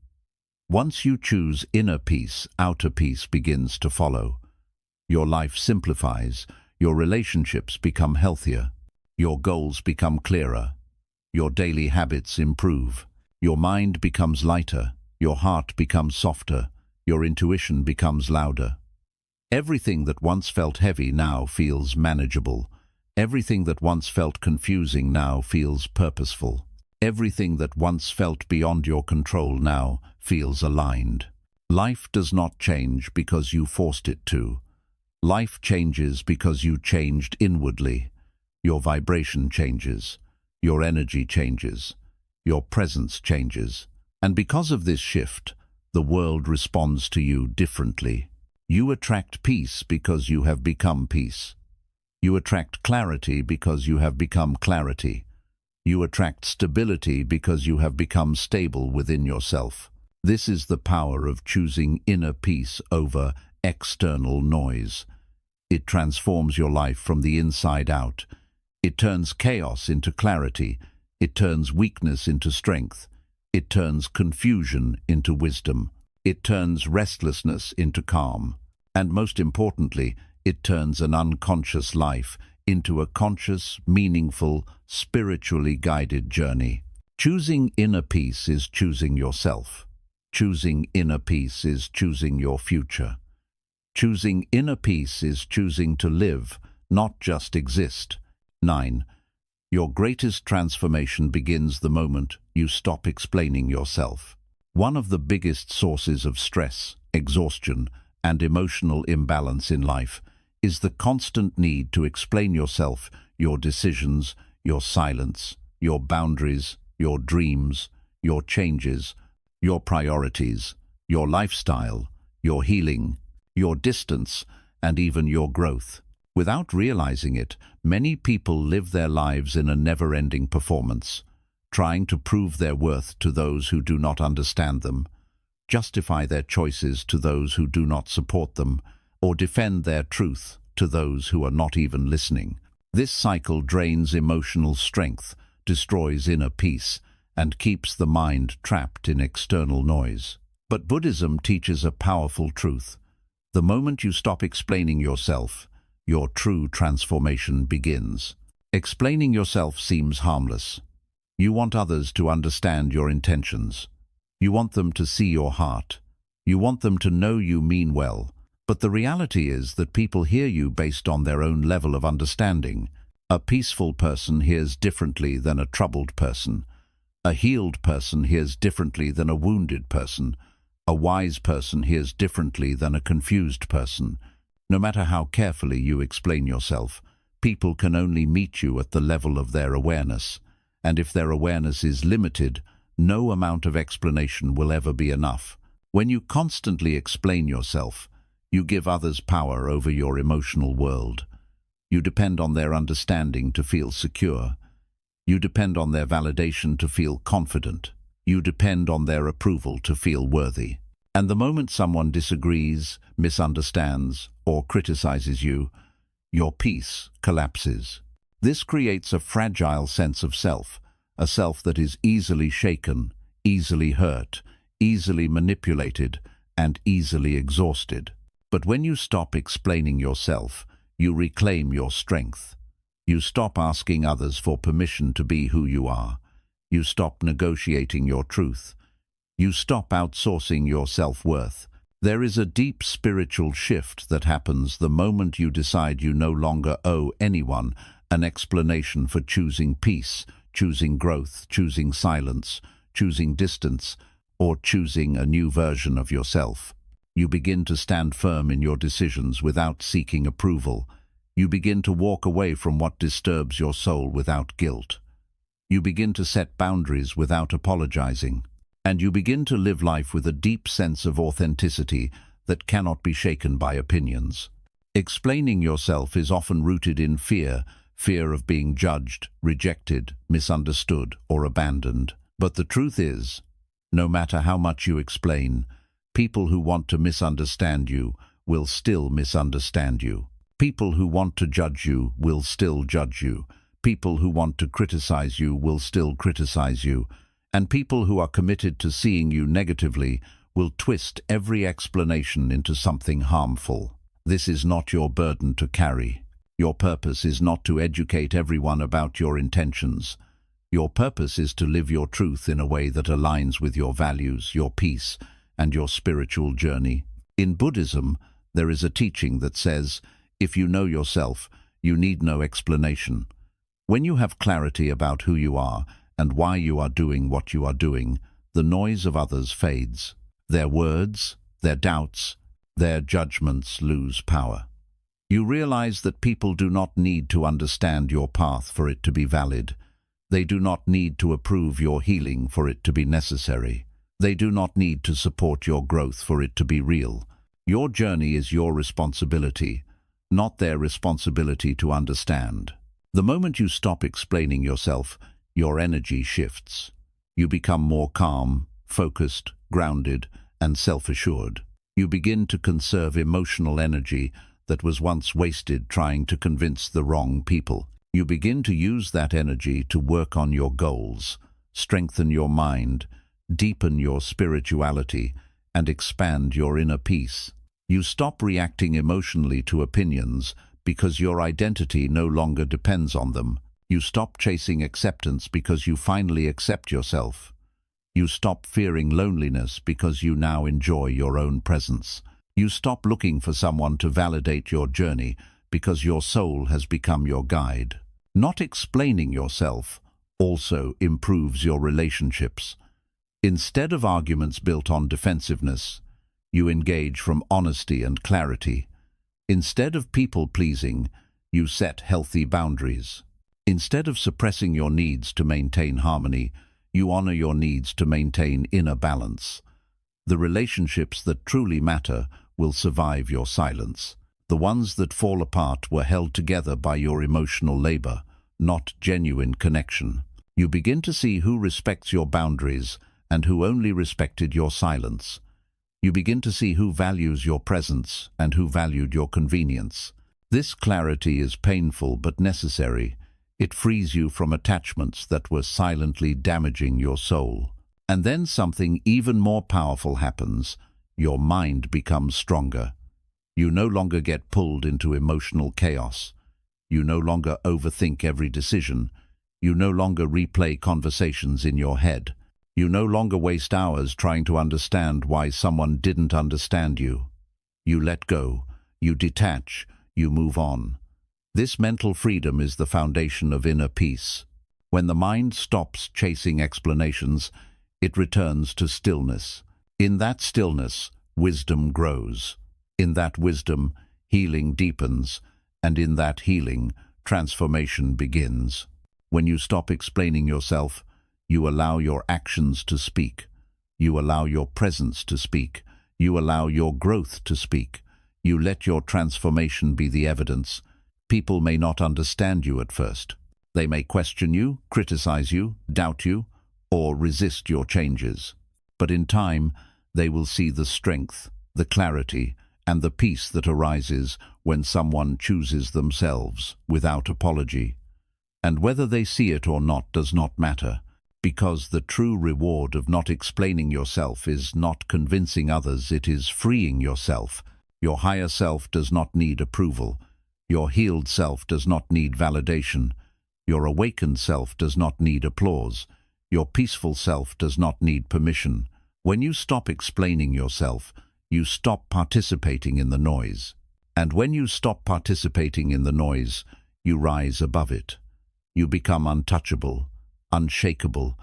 Speaker 1: Once you choose inner peace, outer peace begins to follow. Your life simplifies, your relationships become healthier, your goals become clearer, your daily habits improve, your mind becomes lighter, your heart becomes softer, your intuition becomes louder. Everything that once felt heavy now feels manageable. Everything that once felt confusing now feels purposeful. Everything that once felt beyond your control now feels aligned. Life does not change because you forced it to. Life changes because you changed inwardly. Your vibration changes. Your energy changes. Your presence changes. And because of this shift, the world responds to you differently. You attract peace because you have become peace. You attract clarity because you have become clarity. You attract stability because you have become stable within yourself. This is the power of choosing inner peace over external noise. It transforms your life from the inside out. It turns chaos into clarity. It turns weakness into strength. It turns confusion into wisdom. It turns restlessness into calm. And most importantly, it turns an unconscious life into a conscious, meaningful, spiritually guided journey. Choosing inner peace is choosing yourself. Choosing inner peace is choosing your future. Choosing inner peace is choosing to live, not just exist. 9. Your greatest transformation begins the moment you stop explaining yourself. One of the biggest sources of stress, exhaustion, and emotional imbalance in life is the constant need to explain yourself, your decisions, your silence, your boundaries, your dreams, your changes, your priorities, your lifestyle, your healing, your distance, and even your growth. Without realizing it, many people live their lives in a never-ending performance, trying to prove their worth to those who do not understand them, justify their choices to those who do not support them, or defend their truth to those who are not even listening. This cycle drains emotional strength, destroys inner peace, and keeps the mind trapped in external noise. But Buddhism teaches a powerful truth. The moment you stop explaining yourself, your true transformation begins. Explaining yourself seems harmless. You want others to understand your intentions. You want them to see your heart. You want them to know you mean well. But the reality is that people hear you based on their own level of understanding. A peaceful person hears differently than a troubled person. A healed person hears differently than a wounded person. A wise person hears differently than a confused person. No matter how carefully you explain yourself, people can only meet you at the level of their awareness. And if their awareness is limited, no amount of explanation will ever be enough. When you constantly explain yourself, you give others power over your emotional world. You depend on their understanding to feel secure. You depend on their validation to feel confident. You depend on their approval to feel worthy. And the moment someone disagrees, misunderstands, or criticizes you, your peace collapses. This creates a fragile sense of self, a self that is easily shaken, easily hurt, easily manipulated, and easily exhausted. But when you stop explaining yourself, you reclaim your strength. You stop asking others for permission to be who you are. You stop negotiating your truth. You stop outsourcing your self-worth. There is a deep spiritual shift that happens the moment you decide you no longer owe anyone an explanation for choosing peace, choosing growth, choosing silence, choosing distance, or choosing a new version of yourself. You begin to stand firm in your decisions without seeking approval. You begin to walk away from what disturbs your soul without guilt. You begin to set boundaries without apologizing. And you begin to live life with a deep sense of authenticity that cannot be shaken by opinions. Explaining yourself is often rooted in fear, fear of being judged, rejected, misunderstood, or abandoned. But the truth is, no matter how much you explain, people who want to misunderstand you will still misunderstand you. People who want to judge you will still judge you. People who want to criticize you will still criticize you. And people who are committed to seeing you negatively will twist every explanation into something harmful. This is not your burden to carry. Your purpose is not to educate everyone about your intentions. Your purpose is to live your truth in a way that aligns with your values, your peace, and your spiritual journey. In Buddhism, there is a teaching that says, if you know yourself, you need no explanation. When you have clarity about who you are and why you are doing what you are doing, the noise of others fades. Their words, their doubts, their judgments lose power. You realize that people do not need to understand your path for it to be valid. They do not need to approve your healing for it to be necessary. They do not need to support your growth for it to be real. Your journey is your responsibility, not their responsibility to understand. The moment you stop explaining yourself, your energy shifts. You become more calm, focused, grounded, and self-assured. You begin to conserve emotional energy that was once wasted trying to convince the wrong people. You begin to use that energy to work on your goals, strengthen your mind, deepen your spirituality, and expand your inner peace. You stop reacting emotionally to opinions because your identity no longer depends on them. You stop chasing acceptance because you finally accept yourself. You stop fearing loneliness because you now enjoy your own presence. You stop looking for someone to validate your journey because your soul has become your guide. Not explaining yourself also improves your relationships. Instead of arguments built on defensiveness, you engage from honesty and clarity. Instead of people-pleasing, you set healthy boundaries. Instead of suppressing your needs to maintain harmony, you honor your needs to maintain inner balance. The relationships that truly matter will survive your silence. The ones that fall apart were held together by your emotional labor, not genuine connection. You begin to see who respects your boundaries and who only respected your silence. You begin to see who values your presence and who valued your convenience. This clarity is painful but necessary. It frees you from attachments that were silently damaging your soul. And then something even more powerful happens. Your mind becomes stronger. You no longer get pulled into emotional chaos. You no longer overthink every decision. You no longer replay conversations in your head. You no longer waste hours trying to understand why someone didn't understand you. You let go. You detach. You move on. This mental freedom is the foundation of inner peace. When the mind stops chasing explanations, it returns to stillness. In that stillness, wisdom grows. In that wisdom, healing deepens. And in that healing, transformation begins. When you stop explaining yourself, you allow your actions to speak. You allow your presence to speak. You allow your growth to speak. You let your transformation be the evidence. People may not understand you at first. They may question you, criticize you, doubt you, or resist your changes. But in time, they will see the strength, the clarity, and the peace that arises when someone chooses themselves without apology. And whether they see it or not does not matter, because the true reward of not explaining yourself is not convincing others, it is freeing yourself. Your higher self does not need approval. Your healed self does not need validation. Your awakened self does not need applause. Your peaceful self does not need permission. When you stop explaining yourself, you stop participating in the noise. And when you stop participating in the noise, you rise above it. You become untouchable, unshakable,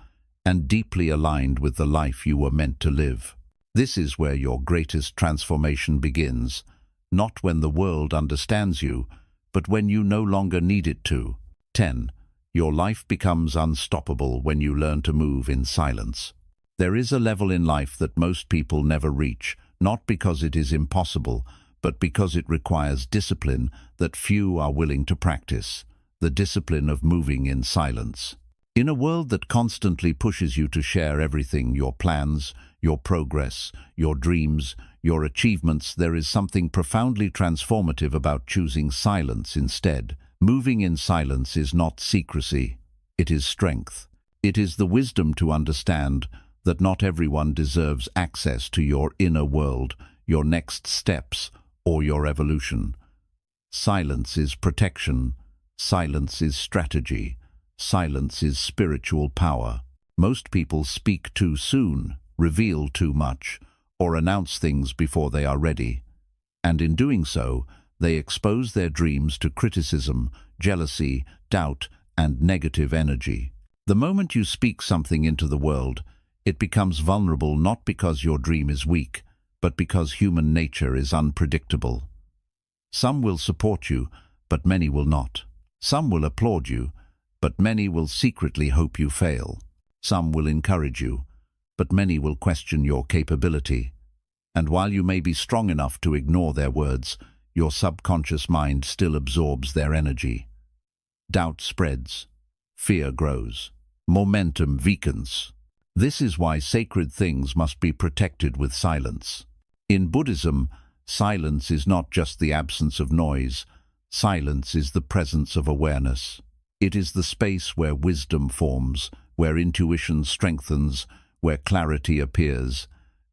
Speaker 1: and deeply aligned with the life you were meant to live. This is where your greatest transformation begins. Not when the world understands you, but when you no longer need it to. 10. Your life becomes unstoppable when you learn to move in silence. There is a level in life that most people never reach, not because it is impossible, but because it requires discipline that few are willing to practice, the discipline of moving in silence. In a world that constantly pushes you to share everything, your plans, your progress, your dreams, your achievements, there is something profoundly transformative about choosing silence instead. Moving in silence is not secrecy, it is strength. It is the wisdom to understand that not everyone deserves access to your inner world, your next steps, or your evolution. Silence is protection. Silence is strategy. Silence is spiritual power. Most people speak too soon, reveal too much, or announce things before they are ready. And in doing so, they expose their dreams to criticism, jealousy, doubt, and negative energy. The moment you speak something into the world, it becomes vulnerable not because your dream is weak, but because human nature is unpredictable. Some will support you, but many will not. Some will applaud you, but many will secretly hope you fail. Some will encourage you, but many will question your capability. And while you may be strong enough to ignore their words, your subconscious mind still absorbs their energy. Doubt spreads. Fear grows. Momentum weakens. This is why sacred things must be protected with silence. In Buddhism, silence is not just the absence of noise. Silence is the presence of awareness. It is the space where wisdom forms, where intuition strengthens, where clarity appears,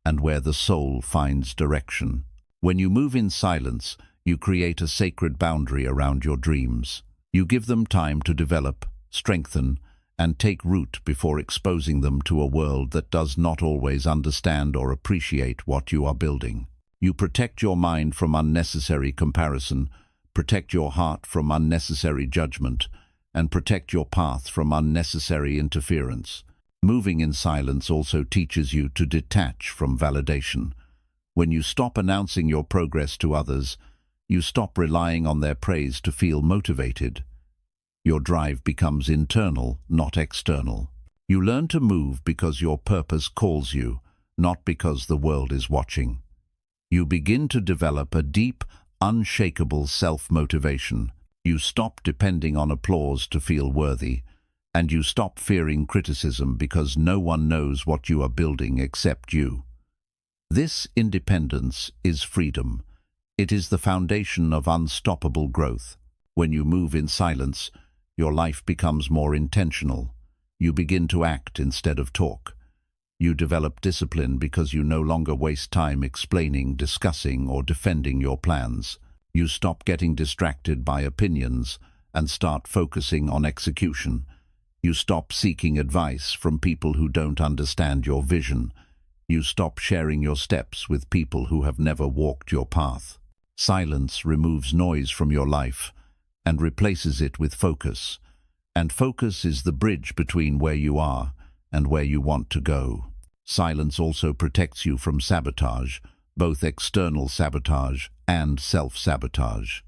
Speaker 1: and where the soul finds direction. When you move in silence, you create a sacred boundary around your dreams. You give them time to develop, strengthen, and take root before exposing them to a world that does not always understand or appreciate what you are building. You protect your mind from unnecessary comparison, protect your heart from unnecessary judgment, and protect your path from unnecessary interference. Moving in silence also teaches you to detach from validation. When you stop announcing your progress to others, you stop relying on their praise to feel motivated. Your drive becomes internal, not external. You learn to move because your purpose calls you, not because the world is watching. You begin to develop a deep, unshakable self-motivation. You stop depending on applause to feel worthy, and you stop fearing criticism because no one knows what you are building except you. This independence is freedom. It is the foundation of unstoppable growth. When you move in silence, your life becomes more intentional. You begin to act instead of talk. You develop discipline because you no longer waste time explaining, discussing, or defending your plans. You stop getting distracted by opinions and start focusing on execution. You stop seeking advice from people who don't understand your vision. You stop sharing your steps with people who have never walked your path. Silence removes noise from your life and replaces it with focus. And focus is the bridge between where you are and where you want to go. Silence also protects you from sabotage, both external sabotage and self-sabotage.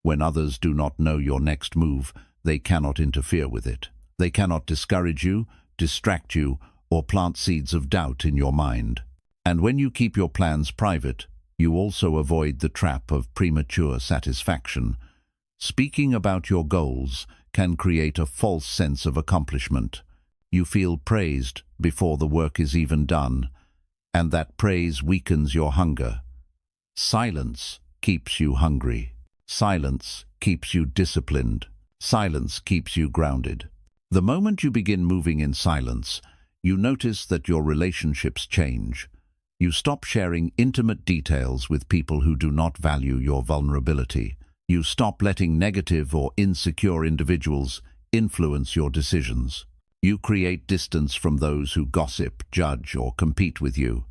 Speaker 1: When others do not know your next move, they cannot interfere with it. They cannot discourage you, distract you, or plant seeds of doubt in your mind. And when you keep your plans private, you also avoid the trap of premature satisfaction. Speaking about your goals can create a false sense of accomplishment. You feel praised before the work is even done, and that praise weakens your hunger. Silence keeps you hungry. Silence keeps you disciplined. Silence keeps you grounded. The moment you begin moving in silence, you notice that your relationships change. You stop sharing intimate details with people who do not value your vulnerability. You stop letting negative or insecure individuals influence your decisions. You create distance from those who gossip, judge, or compete with you.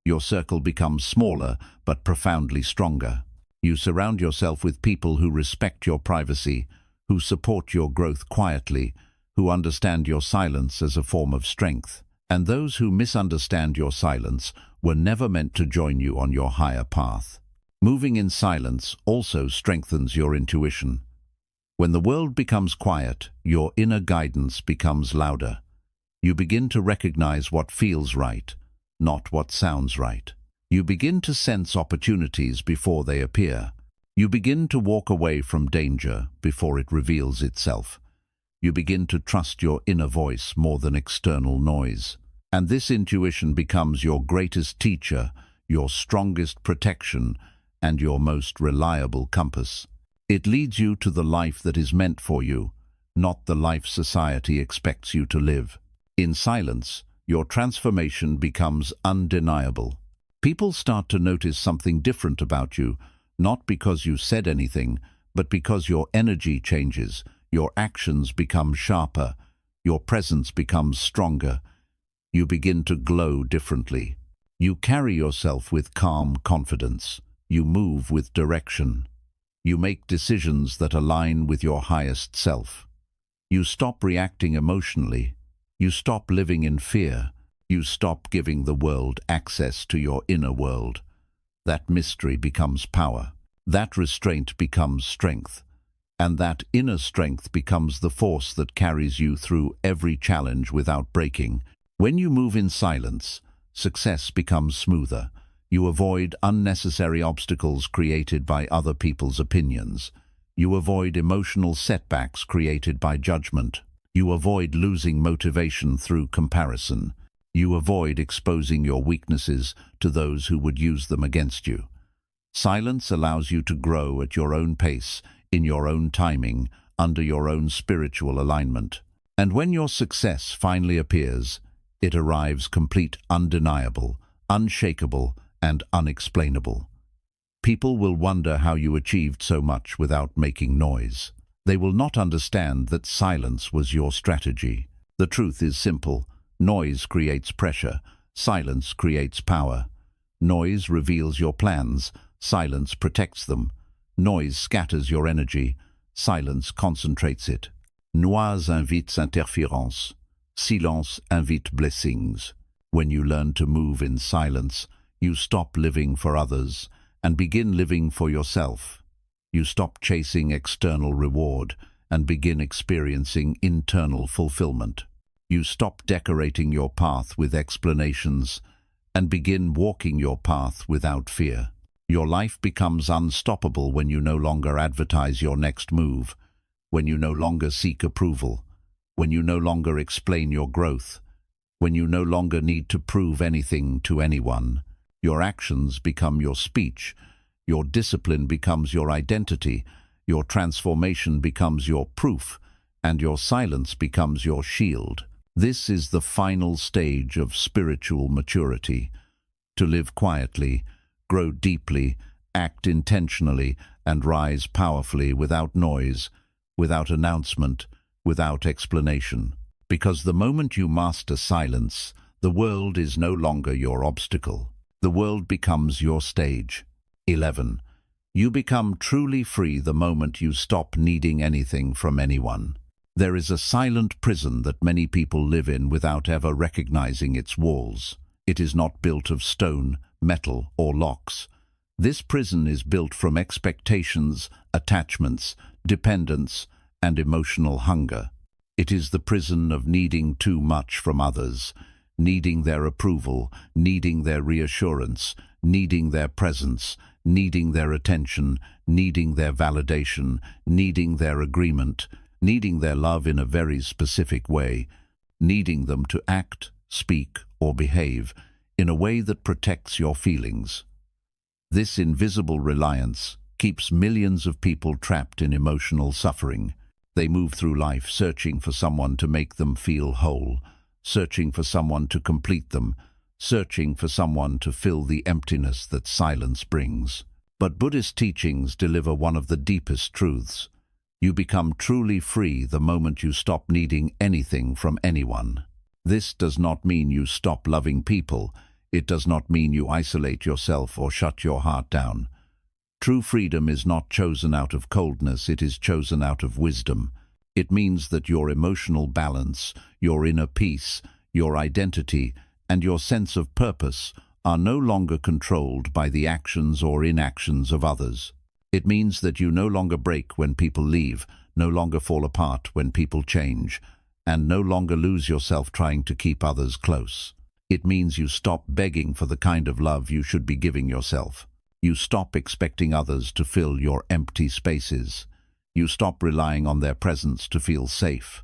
Speaker 1: Your circle becomes smaller but profoundly stronger. You surround yourself with people who respect your privacy, who support your growth quietly, who understand your silence as a form of strength. And those who misunderstand your silence were never meant to join you on your higher path. Moving in silence also strengthens your intuition. When the world becomes quiet, your inner guidance becomes louder. You begin to recognize what feels right, not what sounds right. You begin to sense opportunities before they appear. You begin to walk away from danger before it reveals itself. You begin to trust your inner voice more than external noise. And this intuition becomes your greatest teacher, your strongest protection, and your most reliable compass. It leads you to the life that is meant for you, not the life society expects you to live. In silence, your transformation becomes undeniable. People start to notice something different about you, not because you said anything, but because your energy changes, your actions become sharper, your presence becomes stronger. You begin to glow differently. You carry yourself with calm confidence. You move with direction. You make decisions that align with your highest self. You stop reacting emotionally. You stop living in fear. You stop giving the world access to your inner world. That mystery becomes power. That restraint becomes strength. And that inner strength becomes the force that carries you through every challenge without breaking. When you move in silence, success becomes smoother. You avoid unnecessary obstacles created by other people's opinions. You avoid emotional setbacks created by judgment. You avoid losing motivation through comparison. You avoid exposing your weaknesses to those who would use them against you. Silence allows you to grow at your own pace, in your own timing, under your own spiritual alignment. And when your success finally appears, it arrives complete, undeniable, unshakable, and unexplainable. People will wonder how you achieved so much without making noise. They will not understand that silence was your strategy. The truth is simple. Noise creates pressure. Silence creates power. Noise reveals your plans. Silence protects them. Noise scatters your energy. Silence concentrates it. Noise invites interférence. Silence invite blessings. When you learn to move in silence, you stop living for others and begin living for yourself. You stop chasing external reward and begin experiencing internal fulfillment. You stop decorating your path with explanations and begin walking your path without fear. Your life becomes unstoppable when you no longer advertise your next move, when you no longer seek approval, when you no longer explain your growth, when you no longer need to prove anything to anyone. Your actions become your speech, your discipline becomes your identity, your transformation becomes your proof, and your silence becomes your shield. This is the final stage of spiritual maturity. To live quietly, grow deeply, act intentionally, and rise powerfully without noise, without announcement, without explanation. Because the moment you master silence, the world is no longer your obstacle. The world becomes your stage. 11. You become truly free the moment you stop needing anything from anyone. There is a silent prison that many people live in without ever recognizing its walls. It is not built of stone, metal, or locks. This prison is built from expectations, attachments, dependence, and emotional hunger. It is the prison of needing too much from others, needing their approval, needing their reassurance, needing their presence, needing their attention, needing their validation, needing their agreement, needing their love in a very specific way, needing them to act, speak, or behave in a way that protects your feelings. This invisible reliance keeps millions of people trapped in emotional suffering. They move through life searching for someone to make them feel whole, searching for someone to complete them, searching for someone to fill the emptiness that silence brings. But Buddhist teachings deliver one of the deepest truths. You become truly free the moment you stop needing anything from anyone. This does not mean you stop loving people. It does not mean you isolate yourself or shut your heart down. True freedom is not chosen out of coldness, it is chosen out of wisdom. It means that your emotional balance, your inner peace, your identity, and your sense of purpose are no longer controlled by the actions or inactions of others. It means that you no longer break when people leave, no longer fall apart when people change, and no longer lose yourself trying to keep others close. It means you stop begging for the kind of love you should be giving yourself. You stop expecting others to fill your empty spaces. You stop relying on their presence to feel safe.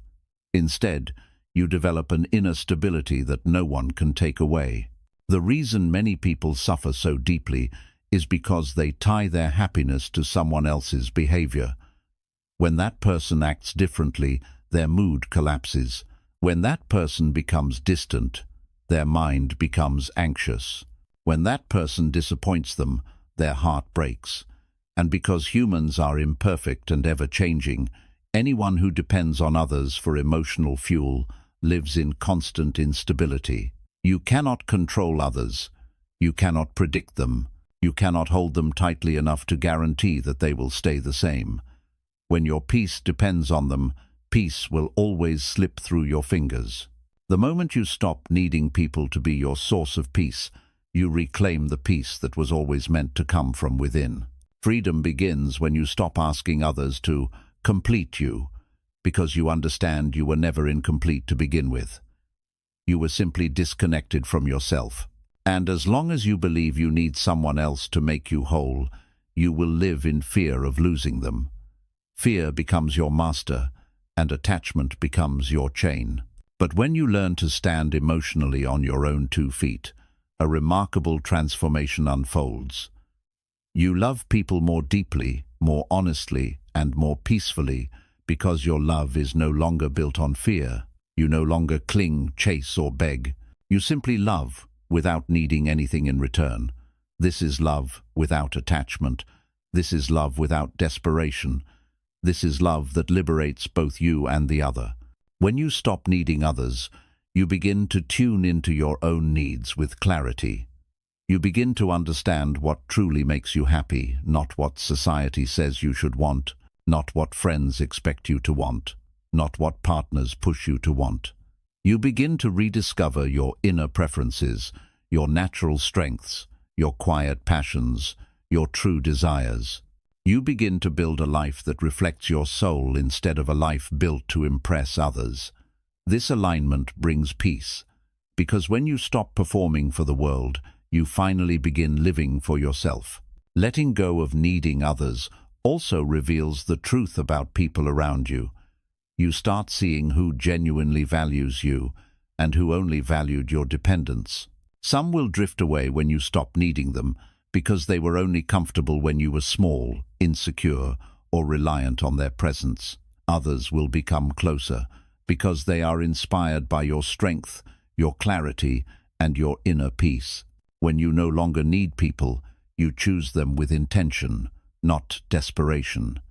Speaker 1: Instead, you develop an inner stability that no one can take away. The reason many people suffer so deeply is because they tie their happiness to someone else's behavior. When that person acts differently, their mood collapses. When that person becomes distant, their mind becomes anxious. When that person disappoints them, their heart breaks. And because humans are imperfect and ever-changing, anyone who depends on others for emotional fuel lives in constant instability. You cannot control others. You cannot predict them. You cannot hold them tightly enough to guarantee that they will stay the same. When your peace depends on them, peace will always slip through your fingers. The moment you stop needing people to be your source of peace, you reclaim the peace that was always meant to come from within. Freedom begins when you stop asking others to complete you, because you understand you were never incomplete to begin with. You were simply disconnected from yourself. And as long as you believe you need someone else to make you whole, you will live in fear of losing them. Fear becomes your master, and attachment becomes your chain. But when you learn to stand emotionally on your own 2 feet, a remarkable transformation unfolds. You love people more deeply, more honestly, and more peacefully because your love is no longer built on fear. You no longer cling, chase, or beg. You simply love without needing anything in return. This is love without attachment. This is love without desperation. This is love that liberates both you and the other. When you stop needing others, you begin to tune into your own needs with clarity. You begin to understand what truly makes you happy, not what society says you should want, not what friends expect you to want, not what partners push you to want. You begin to rediscover your inner preferences, your natural strengths, your quiet passions, your true desires. You begin to build a life that reflects your soul instead of a life built to impress others. This alignment brings peace, because when you stop performing for the world, you finally begin living for yourself. Letting go of needing others also reveals the truth about people around you. You start seeing who genuinely values you and who only valued your dependence. Some will drift away when you stop needing them because they were only comfortable when you were small, insecure, or reliant on their presence. Others will become closer because they are inspired by your strength, your clarity, and your inner peace. When you no longer need people, you choose them with intention, not desperation.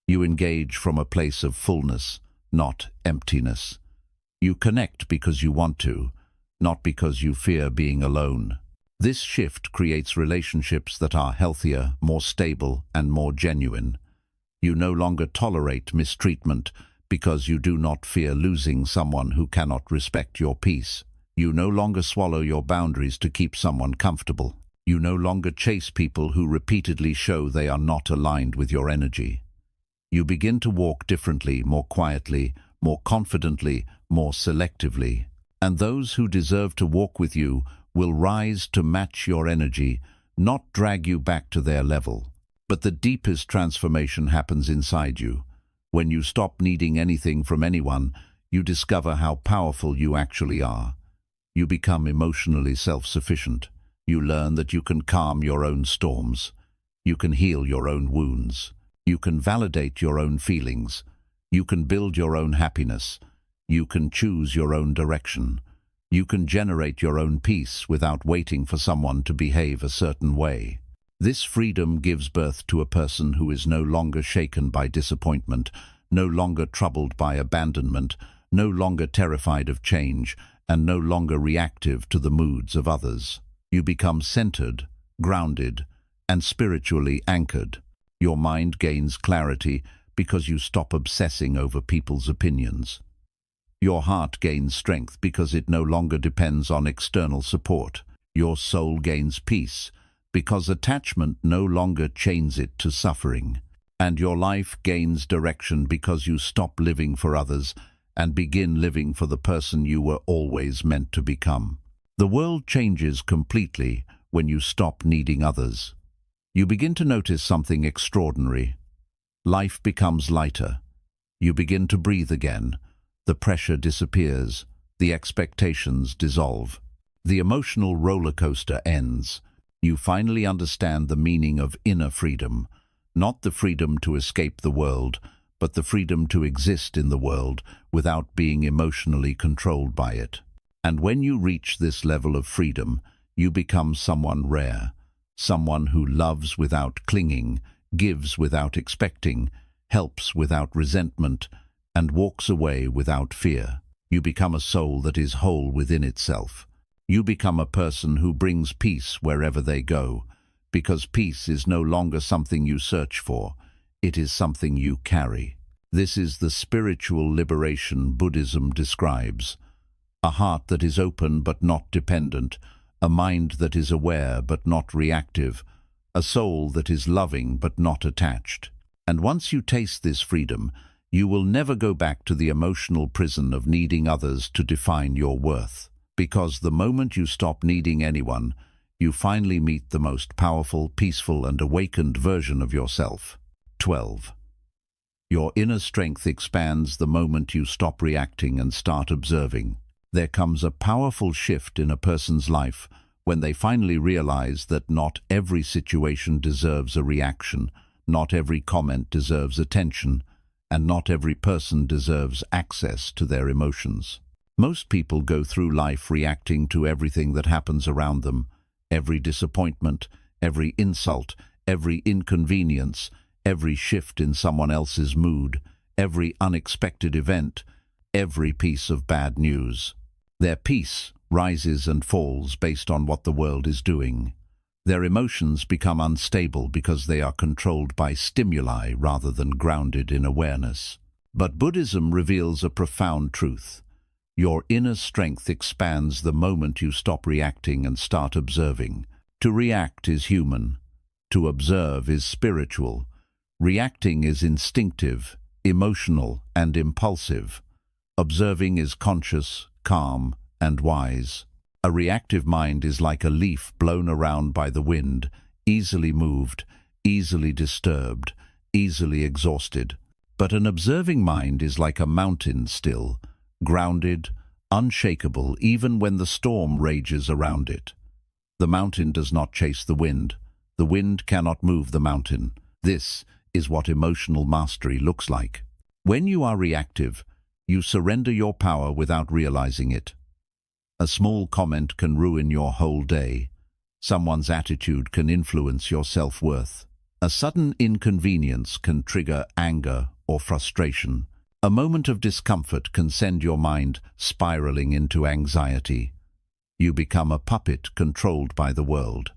Speaker 1: You engage from a place of fullness, not emptiness. You connect because you want to, not because you fear being alone. This shift creates relationships that are healthier, more stable, and more genuine. You no longer tolerate mistreatment because you do not fear losing someone who cannot respect your peace. You no longer swallow your boundaries to keep someone comfortable. You no longer chase people who repeatedly show they are not aligned with your energy. You begin to walk differently, more quietly, more confidently, more selectively. And those who deserve to walk with you will rise to match your energy, not drag you back to their level. But the deepest transformation happens inside you. When you stop needing anything from anyone, you discover how powerful you actually are. You become emotionally self-sufficient. You learn that you can calm your own storms. You can heal your own wounds. You can validate your own feelings. You can build your own happiness. You can choose your own direction. You can generate your own peace without waiting for someone to behave a certain way. This freedom gives birth to a person who is no longer shaken by disappointment, no longer troubled by abandonment, no longer terrified of change, and no longer reactive to the moods of others. You become centered, grounded, and spiritually anchored. Your mind gains clarity because you stop obsessing over people's opinions. Your heart gains strength because it no longer depends on external support. Your soul gains peace because attachment no longer chains it to suffering. And your life gains direction because you stop living for others and begin living for the person you were always meant to become. The The world changes completely when you stop needing others. You begin to notice something extraordinary. Life becomes lighter. You begin to breathe again. The pressure disappears. The expectations dissolve. The emotional roller coaster ends. You finally understand the meaning of inner freedom, not the freedom to escape the world, but the freedom to exist in the world without being emotionally controlled by it. And when you reach this level of freedom, you become someone rare, someone who loves without clinging, gives without expecting, helps without resentment, and walks away without fear. You become a soul that is whole within itself. You become a person who brings peace wherever they go, because peace is no longer something you search for, it is something you carry. This is the spiritual liberation Buddhism describes. A heart that is open but not dependent, a mind that is aware but not reactive, a soul that is loving but not attached. And once you taste this freedom, you will never go back to the emotional prison of needing others to define your worth. Because the moment you stop needing anyone, you finally meet the most powerful, peaceful, and awakened version of yourself. 12. Your inner strength expands the moment you stop reacting and start observing. There comes a powerful shift in a person's life when they finally realize that not every situation deserves a reaction, not every comment deserves attention, and not every person deserves access to their emotions. Most people go through life reacting to everything that happens around them, every disappointment, every insult, every inconvenience, every shift in someone else's mood, every unexpected event, every piece of bad news. Their peace rises and falls based on what the world is doing. Their emotions become unstable because they are controlled by stimuli rather than grounded in awareness. But Buddhism reveals a profound truth. Your inner strength expands the moment you stop reacting and start observing. To react is human. To observe is spiritual. Reacting is instinctive, emotional, and impulsive. Observing is conscious, calm, and wise. A reactive mind is like a leaf blown around by the wind, easily moved, easily disturbed, easily exhausted. But an observing mind is like a mountain still, grounded, unshakable even when the storm rages around it. The mountain does not chase the wind. The wind cannot move the mountain. This is what emotional mastery looks like. When you are reactive, you surrender your power without realizing it. A small comment can ruin your whole day. Someone's attitude can influence your self-worth. A sudden inconvenience can trigger anger or frustration. A moment of discomfort can send your mind spiraling into anxiety. You become a puppet controlled by the world.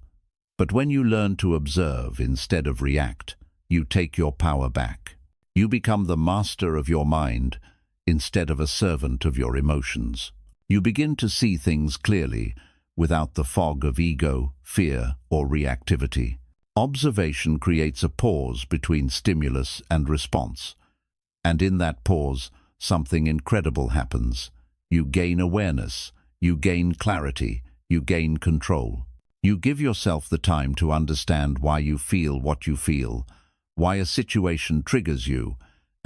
Speaker 1: But when you learn to observe instead of react, you take your power back. You become the master of your mind instead of a servant of your emotions. You begin to see things clearly without the fog of ego, fear, or reactivity. Observation creates a pause between stimulus and response. And in that pause, something incredible happens. You gain awareness, you gain clarity, you gain control. You give yourself the time to understand why you feel what you feel, why a situation triggers you,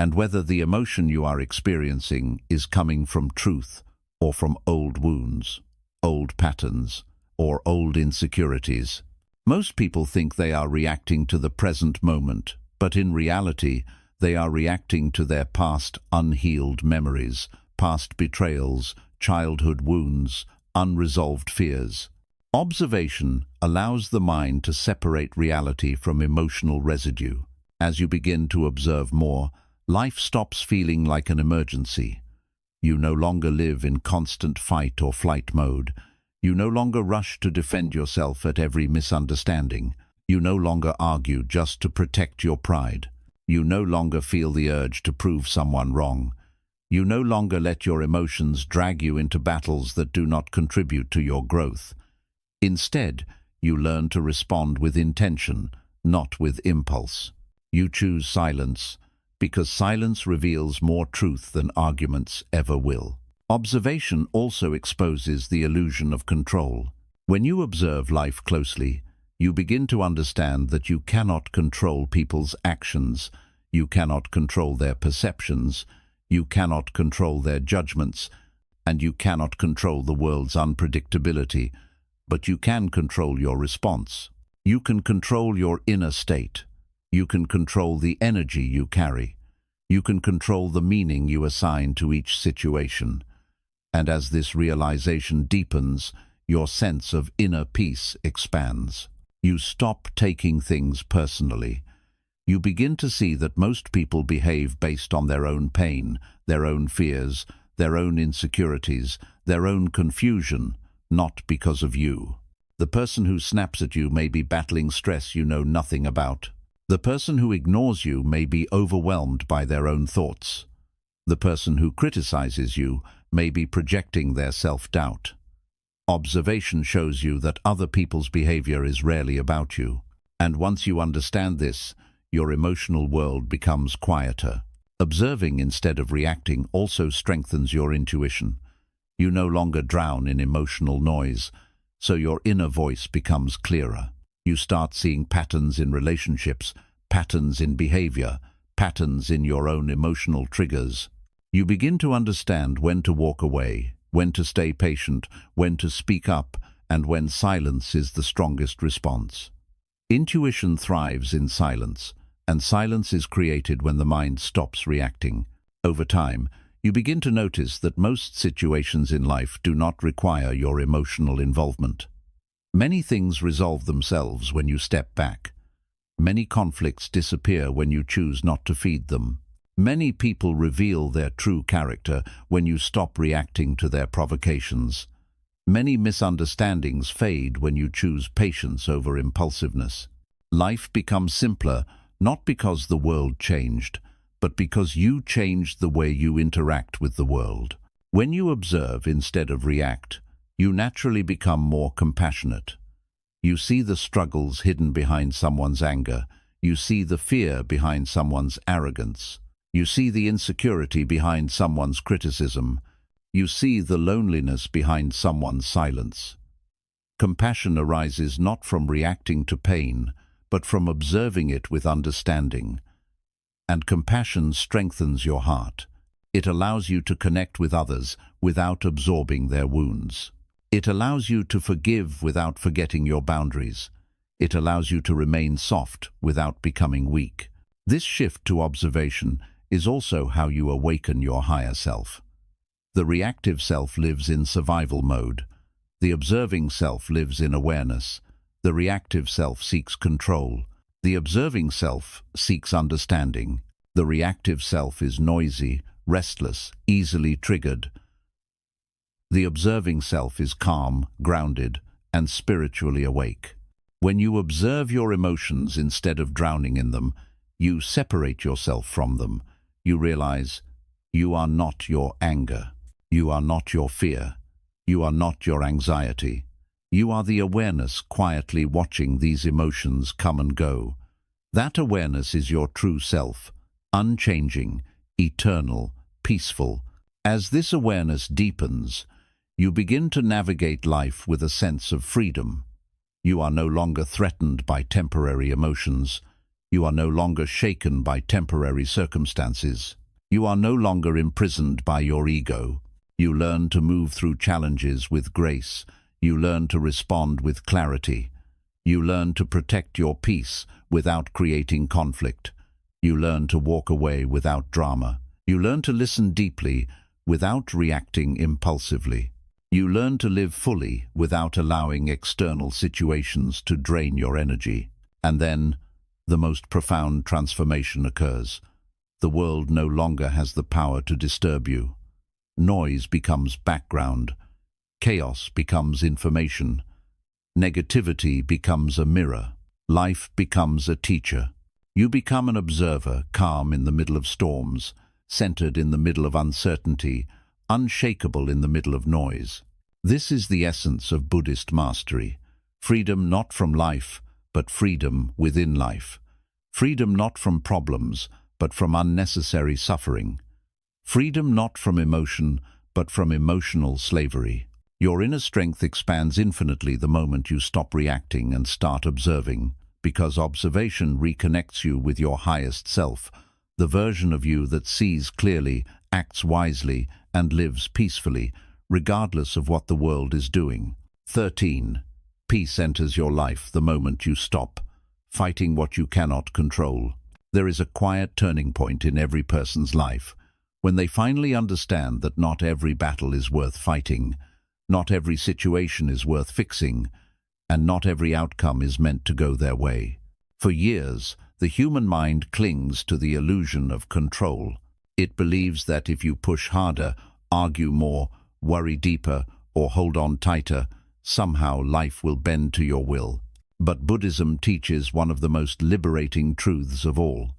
Speaker 1: and whether the emotion you are experiencing is coming from truth or from old wounds, old patterns, or old insecurities. Most people think they are reacting to the present moment, but in reality, they are reacting to their past unhealed memories, past betrayals, childhood wounds, unresolved fears. Observation allows the mind to separate reality from emotional residue. As you begin to observe more, life stops feeling like an emergency. You no longer live in constant fight or flight mode. You no longer rush to defend yourself at every misunderstanding. You no longer argue just to protect your pride. You no longer feel the urge to prove someone wrong. You no longer let your emotions drag you into battles that do not contribute to your growth. Instead, you learn to respond with intention, not with impulse. You choose silence, because silence reveals more truth than arguments ever will. Observation also exposes the illusion of control. When you observe life closely, you begin to understand that you cannot control people's actions, you cannot control their perceptions, you cannot control their judgments, and you cannot control the world's unpredictability, but you can control your response. You can control your inner state. You can control the energy you carry. You can control the meaning you assign to each situation. And as this realization deepens, your sense of inner peace expands. You stop taking things personally. You begin to see that most people behave based on their own pain, their own fears, their own insecurities, their own confusion, not because of you. The person who snaps at you may be battling stress you know nothing about. The person who ignores you may be overwhelmed by their own thoughts. The person who criticizes you may be projecting their self-doubt. Observation shows you that other people's behavior is rarely about you. And once you understand this, your emotional world becomes quieter. Observing instead of reacting also strengthens your intuition. You no longer drown in emotional noise, so your inner voice becomes clearer. You start seeing patterns in relationships, patterns in behavior, patterns in your own emotional triggers. You begin to understand when to walk away, when to stay patient, when to speak up, and when silence is the strongest response. Intuition thrives in silence, and silence is created when the mind stops reacting. Over time, you begin to notice that most situations in life do not require your emotional involvement. Many things resolve themselves when you step back. Many conflicts disappear when you choose not to feed them. Many people reveal their true character when you stop reacting to their provocations. Many misunderstandings fade when you choose patience over impulsiveness. Life becomes simpler, not because the world changed, but because you changed the way you interact with the world. When you observe instead of react, you naturally become more compassionate. You see the struggles hidden behind someone's anger. You see the fear behind someone's arrogance. You see the insecurity behind someone's criticism. You see the loneliness behind someone's silence. Compassion arises not from reacting to pain, but from observing it with understanding. And compassion strengthens your heart. It allows you to connect with others without absorbing their wounds. It allows you to forgive without forgetting your boundaries. It allows you to remain soft without becoming weak. This shift to observation is also how you awaken your higher self. The reactive self lives in survival mode. The observing self lives in awareness. The reactive self seeks control. The observing self seeks understanding. The reactive self is noisy, restless, easily triggered. The observing self is calm, grounded, and spiritually awake. When you observe your emotions instead of drowning in them, you separate yourself from them. You realize you are not your anger. You are not your fear. You are not your anxiety. You are the awareness quietly watching these emotions come and go. That awareness is your true self, unchanging, eternal, peaceful. As this awareness deepens, you begin to navigate life with a sense of freedom. You are no longer threatened by temporary emotions. You are no longer shaken by temporary circumstances. You are no longer imprisoned by your ego. You learn to move through challenges with grace. You learn to respond with clarity. You learn to protect your peace without creating conflict. You learn to walk away without drama. You learn to listen deeply without reacting impulsively. You learn to live fully without allowing external situations to drain your energy. And then, the most profound transformation occurs. The world no longer has the power to disturb you. Noise becomes background. Chaos becomes information. Negativity becomes a mirror. Life becomes a teacher. You become an observer, calm in the middle of storms, centered in the middle of uncertainty, unshakable in the middle of noise. This is the essence of Buddhist mastery. Freedom not from life, but freedom within life. Freedom not from problems, but from unnecessary suffering. Freedom not from emotion, but from emotional slavery. Your inner strength expands infinitely the moment you stop reacting and start observing, because observation reconnects you with your highest self, the version of you that sees clearly, acts wisely, and lives peacefully, regardless of what the world is doing. 13. Peace enters your life the moment you stop fighting what you cannot control. There is a quiet turning point in every person's life, when they finally understand that not every battle is worth fighting, not every situation is worth fixing, and not every outcome is meant to go their way. For years, the human mind clings to the illusion of control. It believes that if you push harder, argue more, worry deeper, or hold on tighter, somehow life will bend to your will. But Buddhism teaches one of the most liberating truths of all.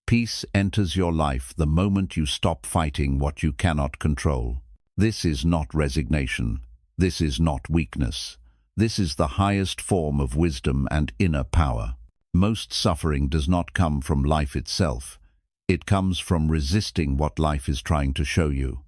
Speaker 1: Peace enters your life the moment you stop fighting what you cannot control. This is not resignation. This is not weakness. This is the highest form of wisdom and inner power. Most suffering does not come from life itself. It comes from resisting what life is trying to show you.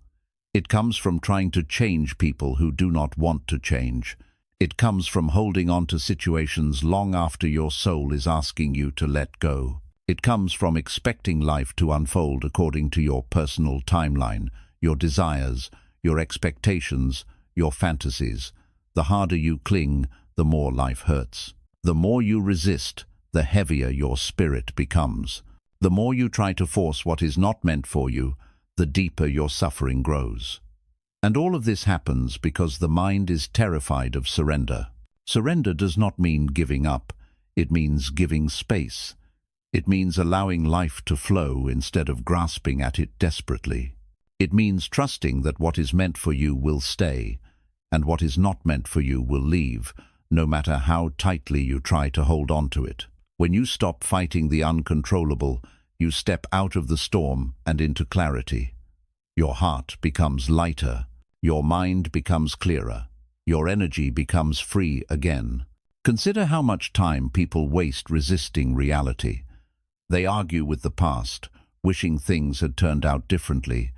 Speaker 1: It comes from trying to change people who do not want to change. It comes from holding on to situations long after your soul is asking you to let go. It comes from expecting life to unfold according to your personal timeline, your desires, your expectations, your fantasies. The harder you cling, the more life hurts. The more you resist, the heavier your spirit becomes. The more you try to force what is not meant for you, the deeper your suffering grows. And all of this happens because the mind is terrified of surrender. Surrender does not mean giving up. It means giving space. It means allowing life to flow instead of grasping at it desperately. It means trusting that what is meant for you will stay, and what is not meant for you will leave, no matter how tightly you try to hold on to it. When you stop fighting the uncontrollable, you step out of the storm and into clarity. Your heart becomes lighter, your mind becomes clearer, your energy becomes free again. Consider how much time people waste resisting reality. They argue with the past, wishing things had turned out differently.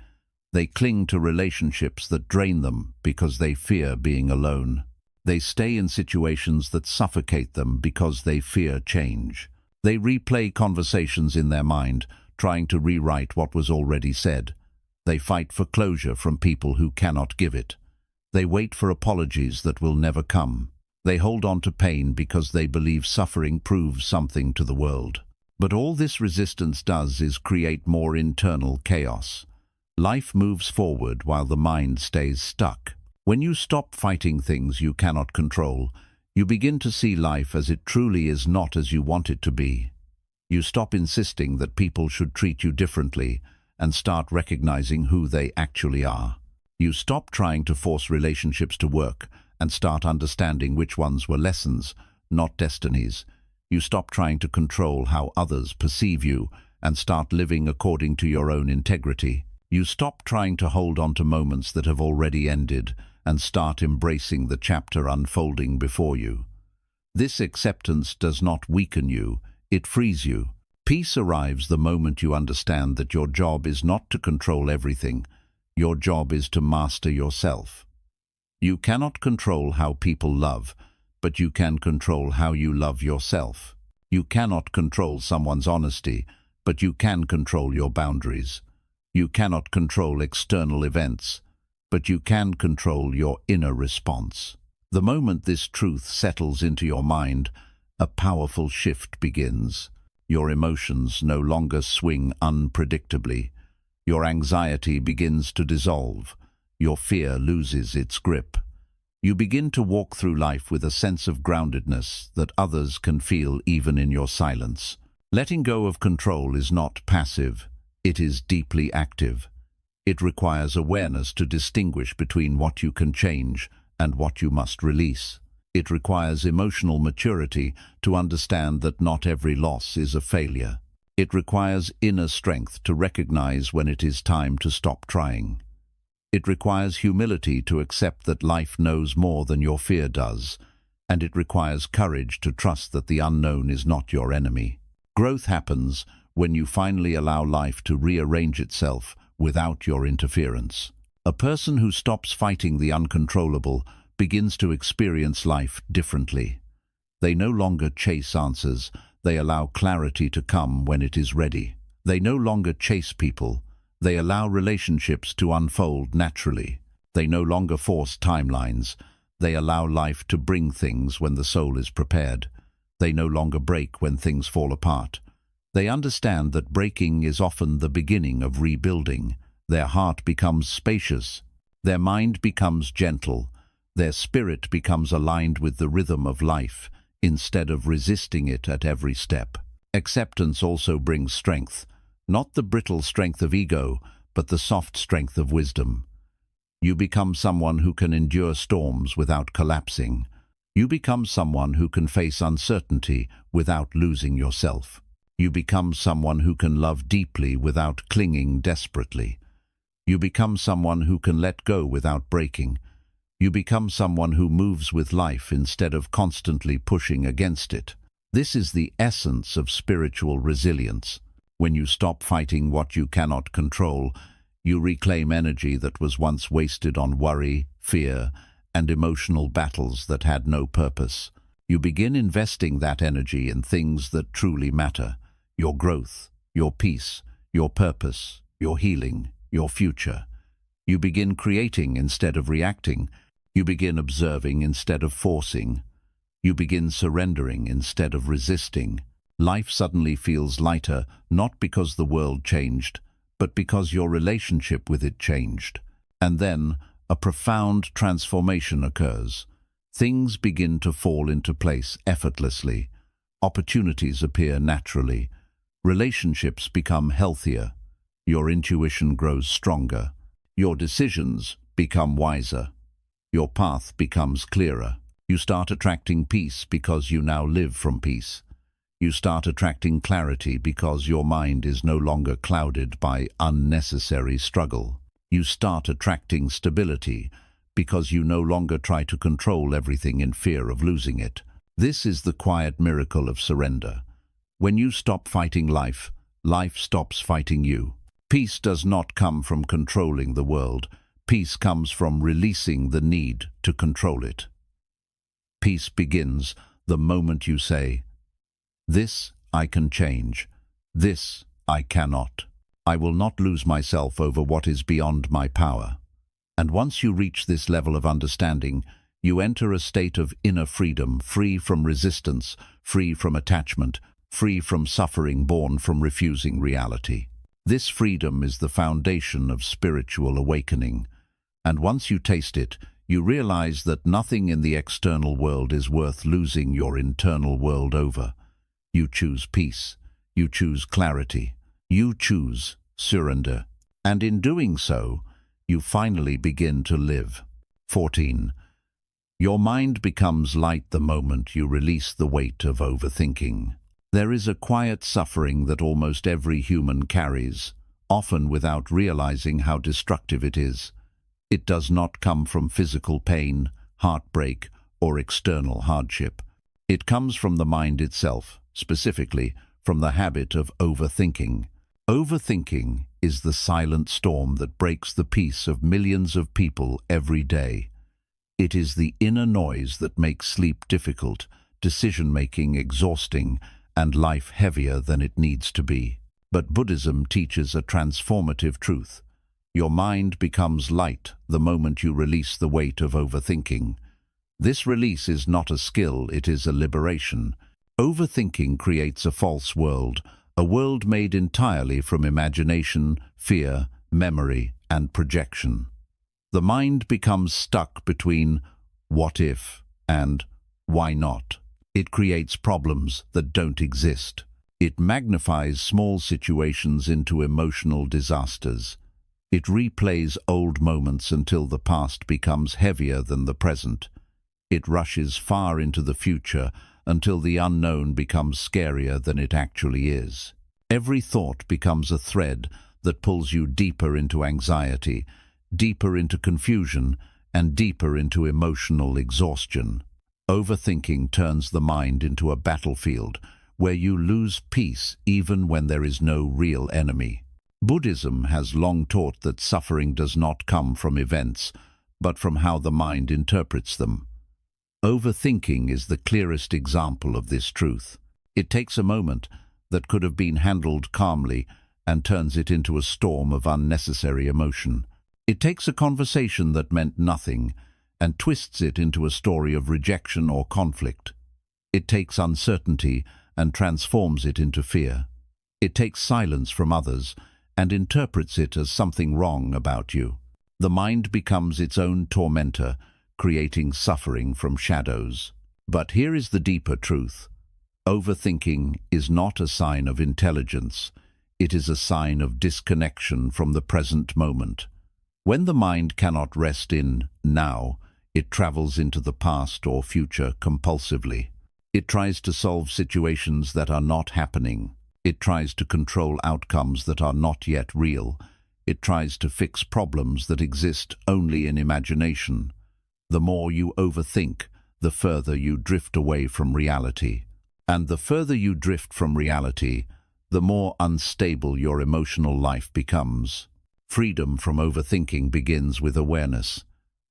Speaker 1: They cling to relationships that drain them because they fear being alone. They stay in situations that suffocate them because they fear change. They replay conversations in their mind, trying to rewrite what was already said. They fight for closure from people who cannot give it. They wait for apologies that will never come. They hold on to pain because they believe suffering proves something to the world. But all this resistance does is create more internal chaos. Life moves forward while the mind stays stuck. When you stop fighting things you cannot control, you begin to see life as it truly is, not as you want it to be. You stop insisting that people should treat you differently and start recognizing who they actually are. You stop trying to force relationships to work and start understanding which ones were lessons, not destinies. You stop trying to control how others perceive you and start living according to your own integrity. You stop trying to hold on to moments that have already ended and start embracing the chapter unfolding before you. This acceptance does not weaken you, it frees you. Peace arrives the moment you understand that your job is not to control everything. Your job is to master yourself. You cannot control how people love, but you can control how you love yourself. You cannot control someone's honesty, but you can control your boundaries. You cannot control external events, but you can control your inner response. The moment this truth settles into your mind, a powerful shift begins. Your emotions no longer swing unpredictably. Your anxiety begins to dissolve. Your fear loses its grip. You begin to walk through life with a sense of groundedness that others can feel even in your silence. Letting go of control is not passive, it is deeply active. It requires awareness to distinguish between what you can change and what you must release. It requires emotional maturity to understand that not every loss is a failure. It requires inner strength to recognize when it is time to stop trying. It requires humility to accept that life knows more than your fear does, and it requires courage to trust that the unknown is not your enemy. Growth happens when you finally allow life to rearrange itself without your interference. A person who stops fighting the uncontrollable begins to experience life differently. They no longer chase answers, they allow clarity to come when it is ready. They no longer chase people, they allow relationships to unfold naturally. They no longer force timelines, they allow life to bring things when the soul is prepared. They no longer break when things fall apart. They understand that breaking is often the beginning of rebuilding. Their heart becomes spacious, their mind becomes gentle, their spirit becomes aligned with the rhythm of life instead of resisting it at every step. Acceptance also brings strength, not the brittle strength of ego, but the soft strength of wisdom. You become someone who can endure storms without collapsing. You become someone who can face uncertainty without losing yourself. You become someone who can love deeply without clinging desperately. You become someone who can let go without breaking. You become someone who moves with life instead of constantly pushing against it. This is the essence of spiritual resilience. When you stop fighting what you cannot control, you reclaim energy that was once wasted on worry, fear, and emotional battles that had no purpose. You begin investing that energy in things that truly matter: your growth, your peace, your purpose, your healing, your future. You begin creating instead of reacting. You begin observing instead of forcing. You begin surrendering instead of resisting. Life suddenly feels lighter, not because the world changed, but because your relationship with it changed. And then a profound transformation occurs. Things begin to fall into place effortlessly. Opportunities appear naturally. Relationships become healthier. Your intuition grows stronger. Your decisions become wiser. Your path becomes clearer. You start attracting peace because you now live from peace. You start attracting clarity because your mind is no longer clouded by unnecessary struggle. You start attracting stability because you no longer try to control everything in fear of losing it. This is the quiet miracle of surrender. When you stop fighting life, life stops fighting you. Peace does not come from controlling the world. Peace comes from releasing the need to control it. Peace begins the moment you say, "This I can change. This I cannot. I will not lose myself over what is beyond my power." And once you reach this level of understanding, you enter a state of inner freedom, free from resistance, free from attachment, free from suffering born from refusing reality. This freedom is the foundation of spiritual awakening. And once you taste it, you realize that nothing in the external world is worth losing your internal world over. You choose peace. You choose clarity. You choose surrender. And in doing so, you finally begin to live. 14. Your mind becomes light the moment you release the weight of overthinking. There is a quiet suffering that almost every human carries, often without realizing how destructive it is. It does not come from physical pain, heartbreak, or external hardship. It comes from the mind itself, specifically from the habit of overthinking. Overthinking is the silent storm that breaks the peace of millions of people every day. It is the inner noise that makes sleep difficult, decision-making exhausting, and life heavier than it needs to be. But Buddhism teaches a transformative truth. Your mind becomes light the moment you release the weight of overthinking. This release is not a skill, it is a liberation. Overthinking creates a false world, a world made entirely from imagination, fear, memory, and projection. The mind becomes stuck between "what if" and "why not?" It creates problems that don't exist. It magnifies small situations into emotional disasters. It replays old moments until the past becomes heavier than the present. It rushes far into the future until the unknown becomes scarier than it actually is. Every thought becomes a thread that pulls you deeper into anxiety, deeper into confusion, and deeper into emotional exhaustion. Overthinking turns the mind into a battlefield where you lose peace even when there is no real enemy. Buddhism has long taught that suffering does not come from events, but from how the mind interprets them. Overthinking is the clearest example of this truth. It takes a moment that could have been handled calmly and turns it into a storm of unnecessary emotion. It takes a conversation that meant nothing and twists it into a story of rejection or conflict. It takes uncertainty and transforms it into fear. It takes silence from others and interprets it as something wrong about you. The mind becomes its own tormentor, creating suffering from shadows. But here is the deeper truth. Overthinking is not a sign of intelligence. It is a sign of disconnection from the present moment. When the mind cannot rest in now, it travels into the past or future compulsively. It tries to solve situations that are not happening. It tries to control outcomes that are not yet real. It tries to fix problems that exist only in imagination. The more you overthink, the further you drift away from reality. And the further you drift from reality, the more unstable your emotional life becomes. Freedom from overthinking begins with awareness,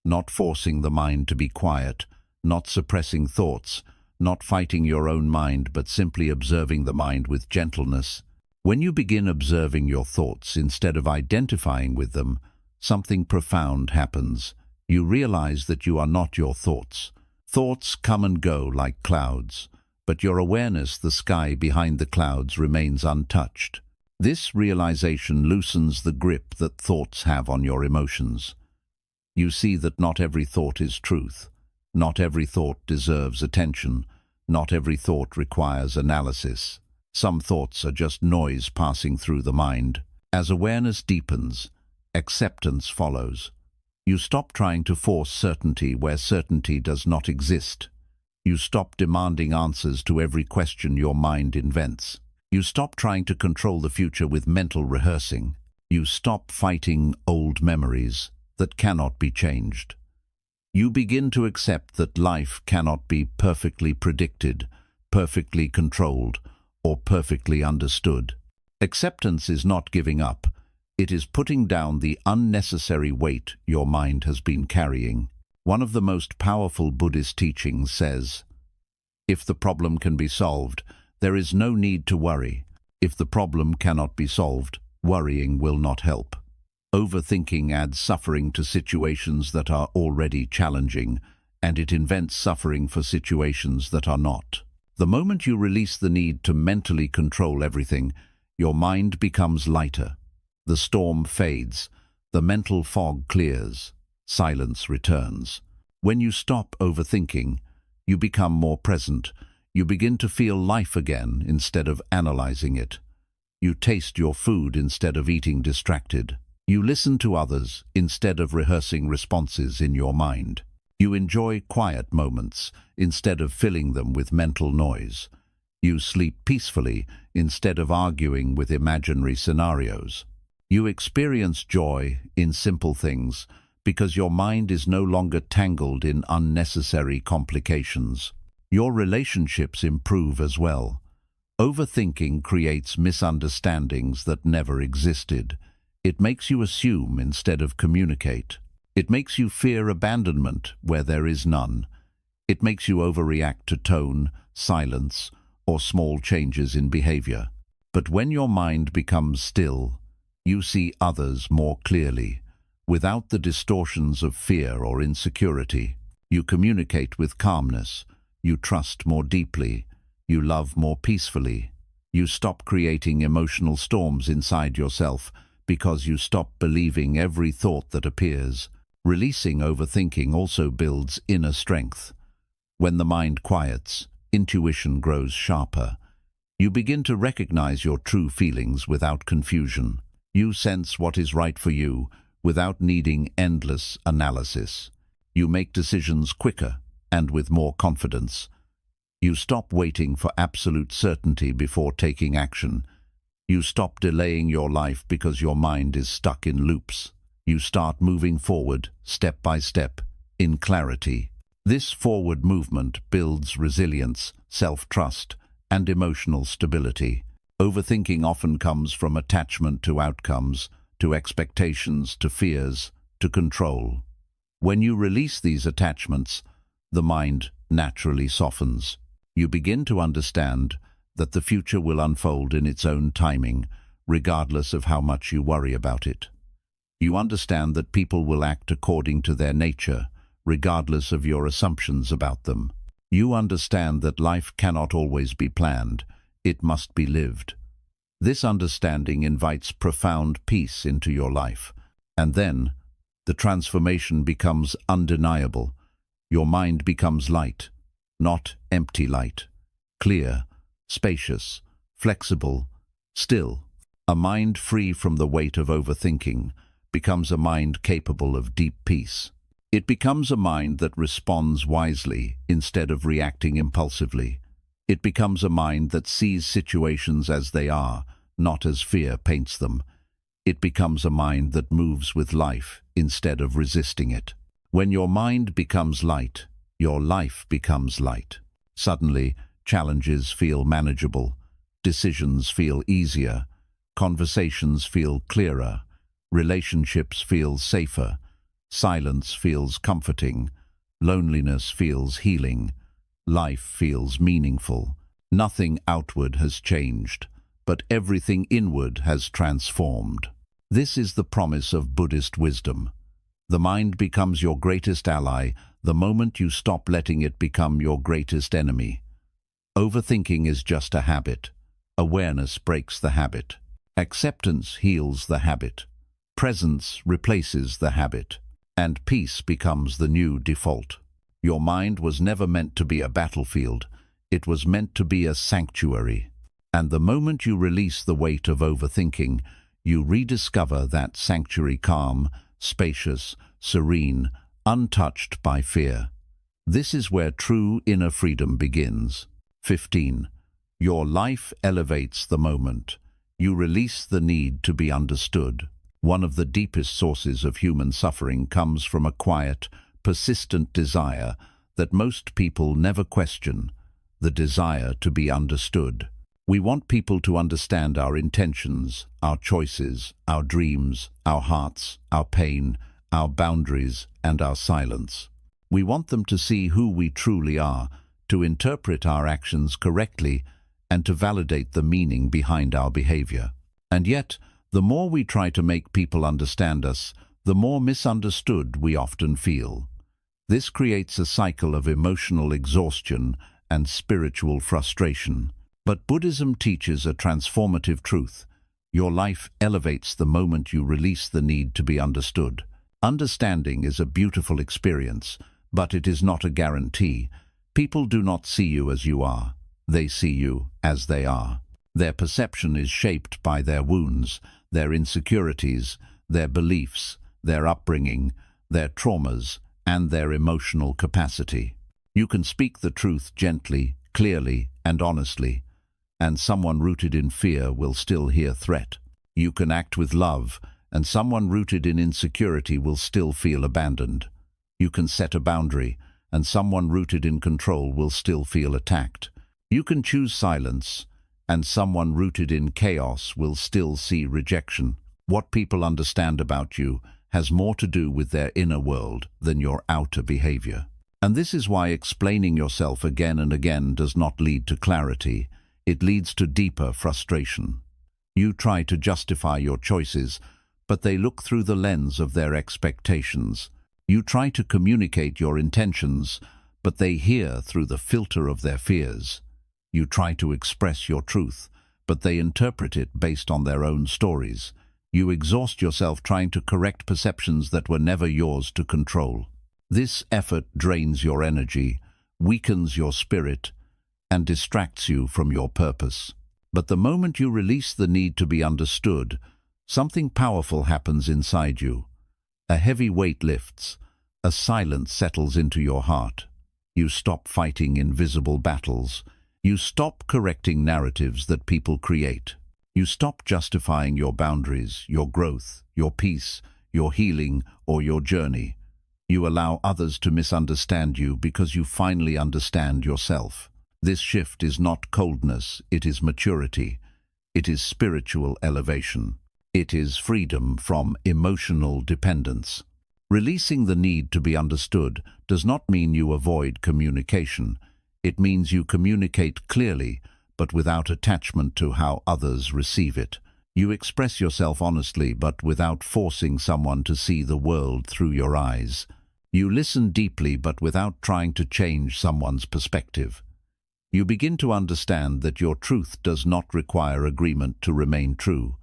Speaker 1: not forcing the mind to be quiet, not suppressing thoughts, not fighting your own mind, but simply observing the mind with gentleness. When you begin observing your thoughts instead of identifying with them, something profound happens. You realize that you are not your thoughts. Thoughts come and go like clouds, but your awareness, the sky behind the clouds, remains untouched. This realization loosens the grip that thoughts have on your emotions. You see that not every thought is truth. Not every thought deserves attention. Not every thought requires analysis. Some thoughts are just noise passing through the mind. As awareness deepens, acceptance follows. You stop trying to force certainty where certainty does not exist. You stop demanding answers to every question your mind invents. You stop trying to control the future with mental rehearsing. You stop fighting old memories that cannot be changed. You begin to accept that life cannot be perfectly predicted, perfectly controlled, or perfectly understood. Acceptance is not giving up. It is putting down the unnecessary weight your mind has been carrying. One of the most powerful Buddhist teachings says, "If the problem can be solved, there is no need to worry. If the problem cannot be solved, worrying will not help." Overthinking adds suffering to situations that are already challenging, and it invents suffering for situations that are not. The moment you release the need to mentally control everything, your mind becomes lighter. The storm fades, the mental fog clears, silence returns. When you stop overthinking, you become more present. You begin to feel life again instead of analyzing it. You taste your food instead of eating distracted. You listen to others instead of rehearsing responses in your mind. You enjoy quiet moments instead of filling them with mental noise. You sleep peacefully instead of arguing with imaginary scenarios. You experience joy in simple things because your mind is no longer tangled in unnecessary complications. Your relationships improve as well. Overthinking creates misunderstandings that never existed. It makes you assume instead of communicate. It makes you fear abandonment where there is none. It makes you overreact to tone, silence, or small changes in behavior. But when your mind becomes still, you see others more clearly, without the distortions of fear or insecurity. You communicate with calmness. You trust more deeply. You love more peacefully. You stop creating emotional storms inside yourself because you stop believing every thought that appears. Releasing overthinking also builds inner strength. When the mind quiets, intuition grows sharper. You begin to recognize your true feelings without confusion. You sense what is right for you without needing endless analysis. You make decisions quicker and with more confidence. You stop waiting for absolute certainty before taking action. You stop delaying your life because your mind is stuck in loops. You start moving forward, step by step, in clarity. This forward movement builds resilience, self-trust, and emotional stability. Overthinking often comes from attachment to outcomes, to expectations, to fears, to control. When you release these attachments, the mind naturally softens. You begin to understand that the future will unfold in its own timing, regardless of how much you worry about it. You understand that people will act according to their nature, regardless of your assumptions about them. You understand that life cannot always be planned, it must be lived. This understanding invites profound peace into your life, and then the transformation becomes undeniable. Your mind becomes light, not empty light, clear, spacious, flexible, still. A mind free from the weight of overthinking becomes a mind capable of deep peace. It becomes a mind that responds wisely instead of reacting impulsively. It becomes a mind that sees situations as they are, not as fear paints them. It becomes a mind that moves with life instead of resisting it. When your mind becomes light, your life becomes light. Suddenly, challenges feel manageable, decisions feel easier, conversations feel clearer, relationships feel safer, silence feels comforting, loneliness feels healing, life feels meaningful. Nothing outward has changed, but everything inward has transformed. This is the promise of Buddhist wisdom. The mind becomes your greatest ally the moment you stop letting it become your greatest enemy. Overthinking is just a habit. Awareness breaks the habit. Acceptance heals the habit. Presence replaces the habit. And peace becomes the new default. Your mind was never meant to be a battlefield. It was meant to be a sanctuary. And the moment you release the weight of overthinking, you rediscover that sanctuary calm, spacious, serene, untouched by fear. This is where true inner freedom begins. 15. Your life elevates the moment. You release the need to be understood. One of the deepest sources of human suffering comes from a quiet, persistent desire that most people never question, the desire to be understood. We want people to understand our intentions, our choices, our dreams, our hearts, our pain, our boundaries, and our silence. We want them to see who we truly are, to interpret our actions correctly, and to validate the meaning behind our behavior. And yet, the more we try to make people understand us, the more misunderstood we often feel. This creates a cycle of emotional exhaustion and spiritual frustration. But Buddhism teaches a transformative truth. Your life elevates the moment you release the need to be understood. Understanding is a beautiful experience, but it is not a guarantee. People do not see you as you are. They see you as they are. Their perception is shaped by their wounds, their insecurities, their beliefs, their upbringing, their traumas, and their emotional capacity. You can speak the truth gently, clearly, and honestly, and someone rooted in fear will still hear threat. You can act with love, and someone rooted in insecurity will still feel abandoned. You can set a boundary, and someone rooted in control will still feel attacked. You can choose silence, and someone rooted in chaos will still see rejection. What people understand about you has more to do with their inner world than your outer behavior. And this is why explaining yourself again and again does not lead to clarity. It leads to deeper frustration. You try to justify your choices, but they look through the lens of their expectations. You try to communicate your intentions, but they hear through the filter of their fears. You try to express your truth, but they interpret it based on their own stories. You exhaust yourself trying to correct perceptions that were never yours to control. This effort drains your energy, weakens your spirit, and distracts you from your purpose. But the moment you release the need to be understood, something powerful happens inside you. A heavy weight lifts, a silence settles into your heart. You stop fighting invisible battles. You stop correcting narratives that people create. You stop justifying your boundaries, your growth, your peace, your healing, or your journey. You allow others to misunderstand you because you finally understand yourself. This shift is not coldness, it is maturity. It is spiritual elevation. It is freedom from emotional dependence. Releasing the need to be understood does not mean you avoid communication. It means you communicate clearly, but without attachment to how others receive it. You express yourself honestly, but without forcing someone to see the world through your eyes. You listen deeply, but without trying to change someone's perspective. You begin to understand that your truth does not require agreement to remain true.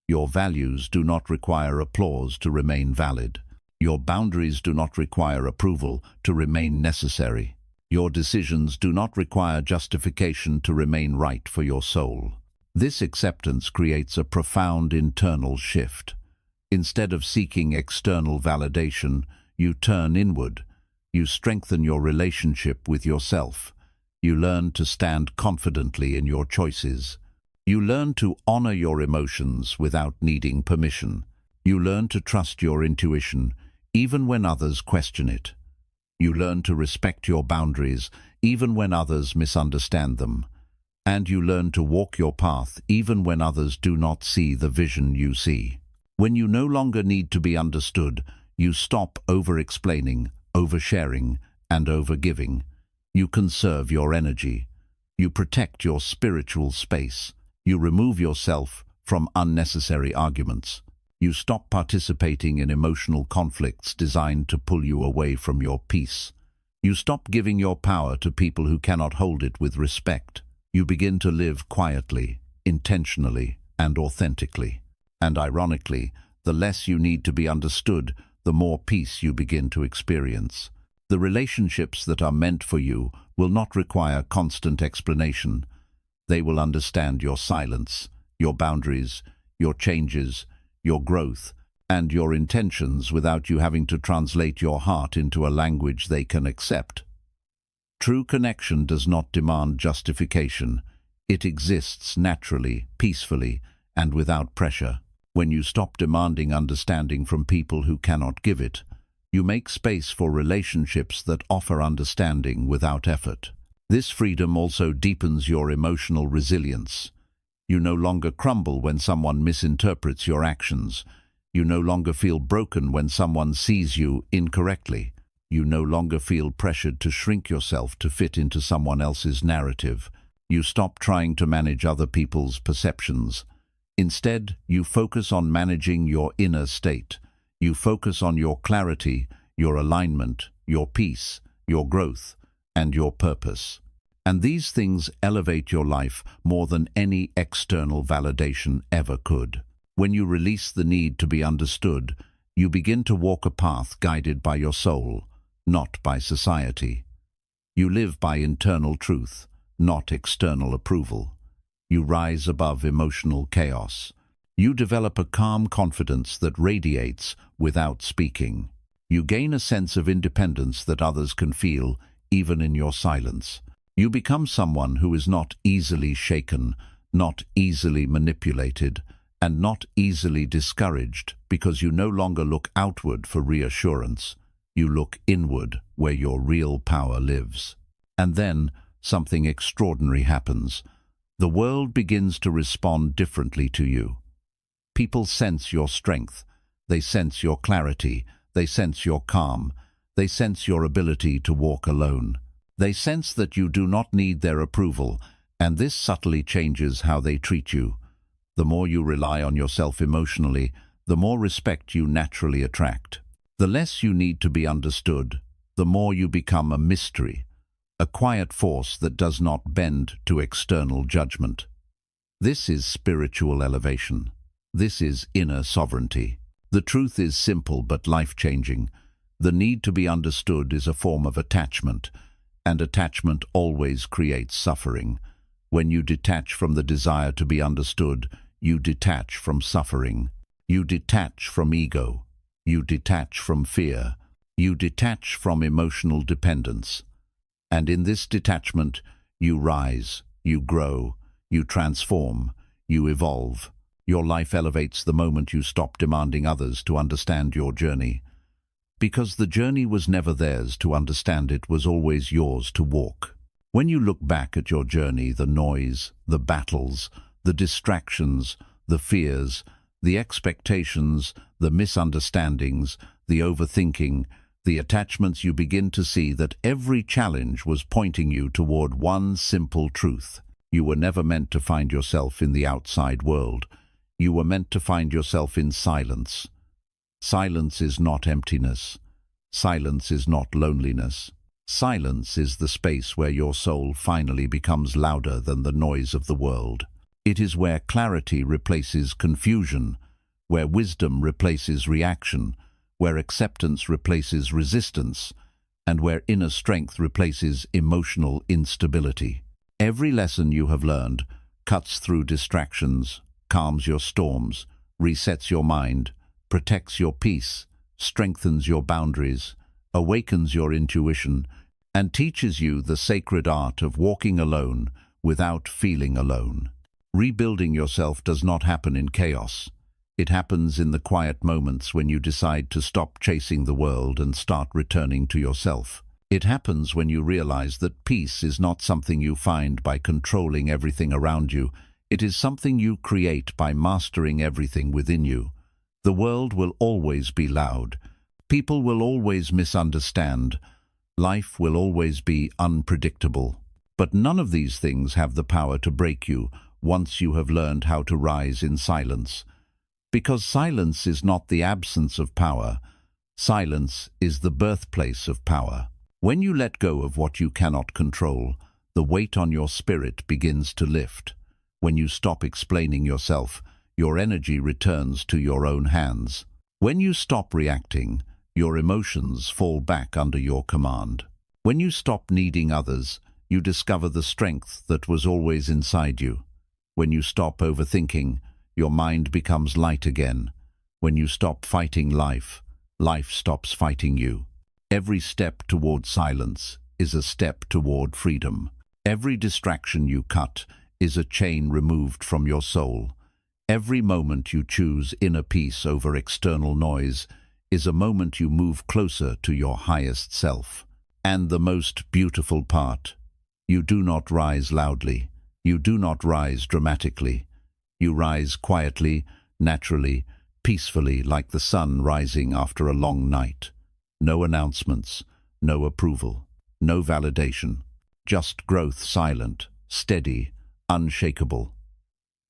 Speaker 1: Your values do not require applause to remain valid. Your boundaries do not require approval to remain necessary. Your decisions do not require justification to remain right for your soul. This acceptance creates a profound internal shift. Instead of seeking external validation, you turn inward. You strengthen your relationship with yourself. You learn to stand confidently in your choices. You learn to honor your emotions without needing permission. You learn to trust your intuition, even when others question it. You learn to respect your boundaries, even when others misunderstand them. And you learn to walk your path, even when others do not see the vision you see. When you no longer need to be understood, you stop over-explaining, oversharing, and over-giving. You conserve your energy. You protect your spiritual space. You remove yourself from unnecessary arguments. You stop participating in emotional conflicts designed to pull you away from your peace. You stop giving your power to people who cannot hold it with respect. You begin to live quietly, intentionally, and authentically. And ironically, the less you need to be understood, the more peace you begin to experience. The relationships that are meant for you will not require constant explanation. They will understand your silence, your boundaries, your changes, your growth, and your intentions without you having to translate your heart into a language they can accept. True connection does not demand justification. It exists naturally, peacefully, and without pressure. When you stop demanding understanding from people who cannot give it, you make space for relationships that offer understanding without effort. This freedom also deepens your emotional resilience. You no longer crumble when someone misinterprets your actions. You no longer feel broken when someone sees you incorrectly. You no longer feel pressured to shrink yourself to fit into someone else's narrative. You stop trying to manage other people's perceptions. Instead, you focus on managing your inner state. You focus on your clarity, your alignment, your peace, your growth, and your purpose. And these things elevate your life more than any external validation ever could. When you release the need to be understood, you begin to walk a path guided by your soul, not by society. You live by internal truth, not external approval. You rise above emotional chaos. You develop a calm confidence that radiates without speaking. You gain a sense of independence that others can feel, even in your silence. You become someone who is not easily shaken, not easily manipulated, and not easily discouraged because you no longer look outward for reassurance. You look inward where your real power lives. And then something extraordinary happens. The world begins to respond differently to you. People sense your strength. They sense your clarity. They sense your calm. They sense your ability to walk alone. They sense that you do not need their approval, and this subtly changes how they treat you. The more you rely on yourself emotionally, the more respect you naturally attract. The less you need to be understood, the more you become a mystery, a quiet force that does not bend to external judgment. This is spiritual elevation. This is inner sovereignty. The truth is simple but life-changing. The need to be understood is a form of attachment, and attachment always creates suffering. When you detach from the desire to be understood, you detach from suffering. You detach from ego. You detach from fear. You detach from emotional dependence. And in this detachment, you rise, you grow, you transform, you evolve. Your life elevates the moment you stop demanding others to understand your journey. Because the journey was never theirs to understand, it was always yours to walk. When you look back at your journey, the noise, the battles, the distractions, the fears, the expectations, the misunderstandings, the overthinking, the attachments, you begin to see that every challenge was pointing you toward one simple truth. You were never meant to find yourself in the outside world. You were meant to find yourself in silence. Silence is not emptiness. Silence is not loneliness. Silence is the space where your soul finally becomes louder than the noise of the world. It is where clarity replaces confusion, where wisdom replaces reaction, where acceptance replaces resistance, and where inner strength replaces emotional instability. Every lesson you have learned cuts through distractions, calms your storms, resets your mind, protects your peace, strengthens your boundaries, awakens your intuition, and teaches you the sacred art of walking alone without feeling alone. Rebuilding yourself does not happen in chaos. It happens in the quiet moments when you decide to stop chasing the world and start returning to yourself. It happens when you realize that peace is not something you find by controlling everything around you. It is something you create by mastering everything within you. The world will always be loud. People will always misunderstand. Life will always be unpredictable. But none of these things have the power to break you once you have learned how to rise in silence. Because silence is not the absence of power. Silence is the birthplace of power. When you let go of what you cannot control, the weight on your spirit begins to lift. When you stop explaining yourself, your energy returns to your own hands. When you stop reacting, your emotions fall back under your command. When you stop needing others, you discover the strength that was always inside you. When you stop overthinking, your mind becomes light again. When you stop fighting life, life stops fighting you. Every step toward silence is a step toward freedom. Every distraction you cut is a chain removed from your soul. Every moment you choose inner peace over external noise is a moment you move closer to your highest self. And the most beautiful part, you do not rise loudly. You do not rise dramatically. You rise quietly, naturally, peacefully, like the sun rising after a long night. No announcements, no approval, no validation. Just growth, silent, steady, unshakable.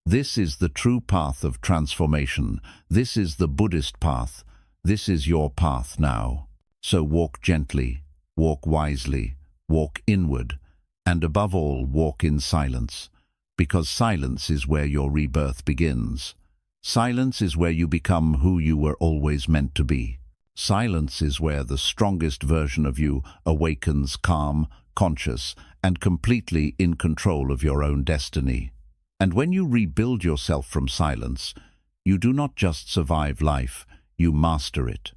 Speaker 1: This is the true path of transformation. This is the Buddhist path. This is your path now. So walk gently, walk wisely, walk inward, and above all, walk in silence. Because silence is where your rebirth begins. Silence is where you become who you were always meant to be. Silence is where the strongest version of you awakens, calm, conscious, and completely in control of your own destiny. And when you rebuild yourself from silence, you do not just survive life, you master it.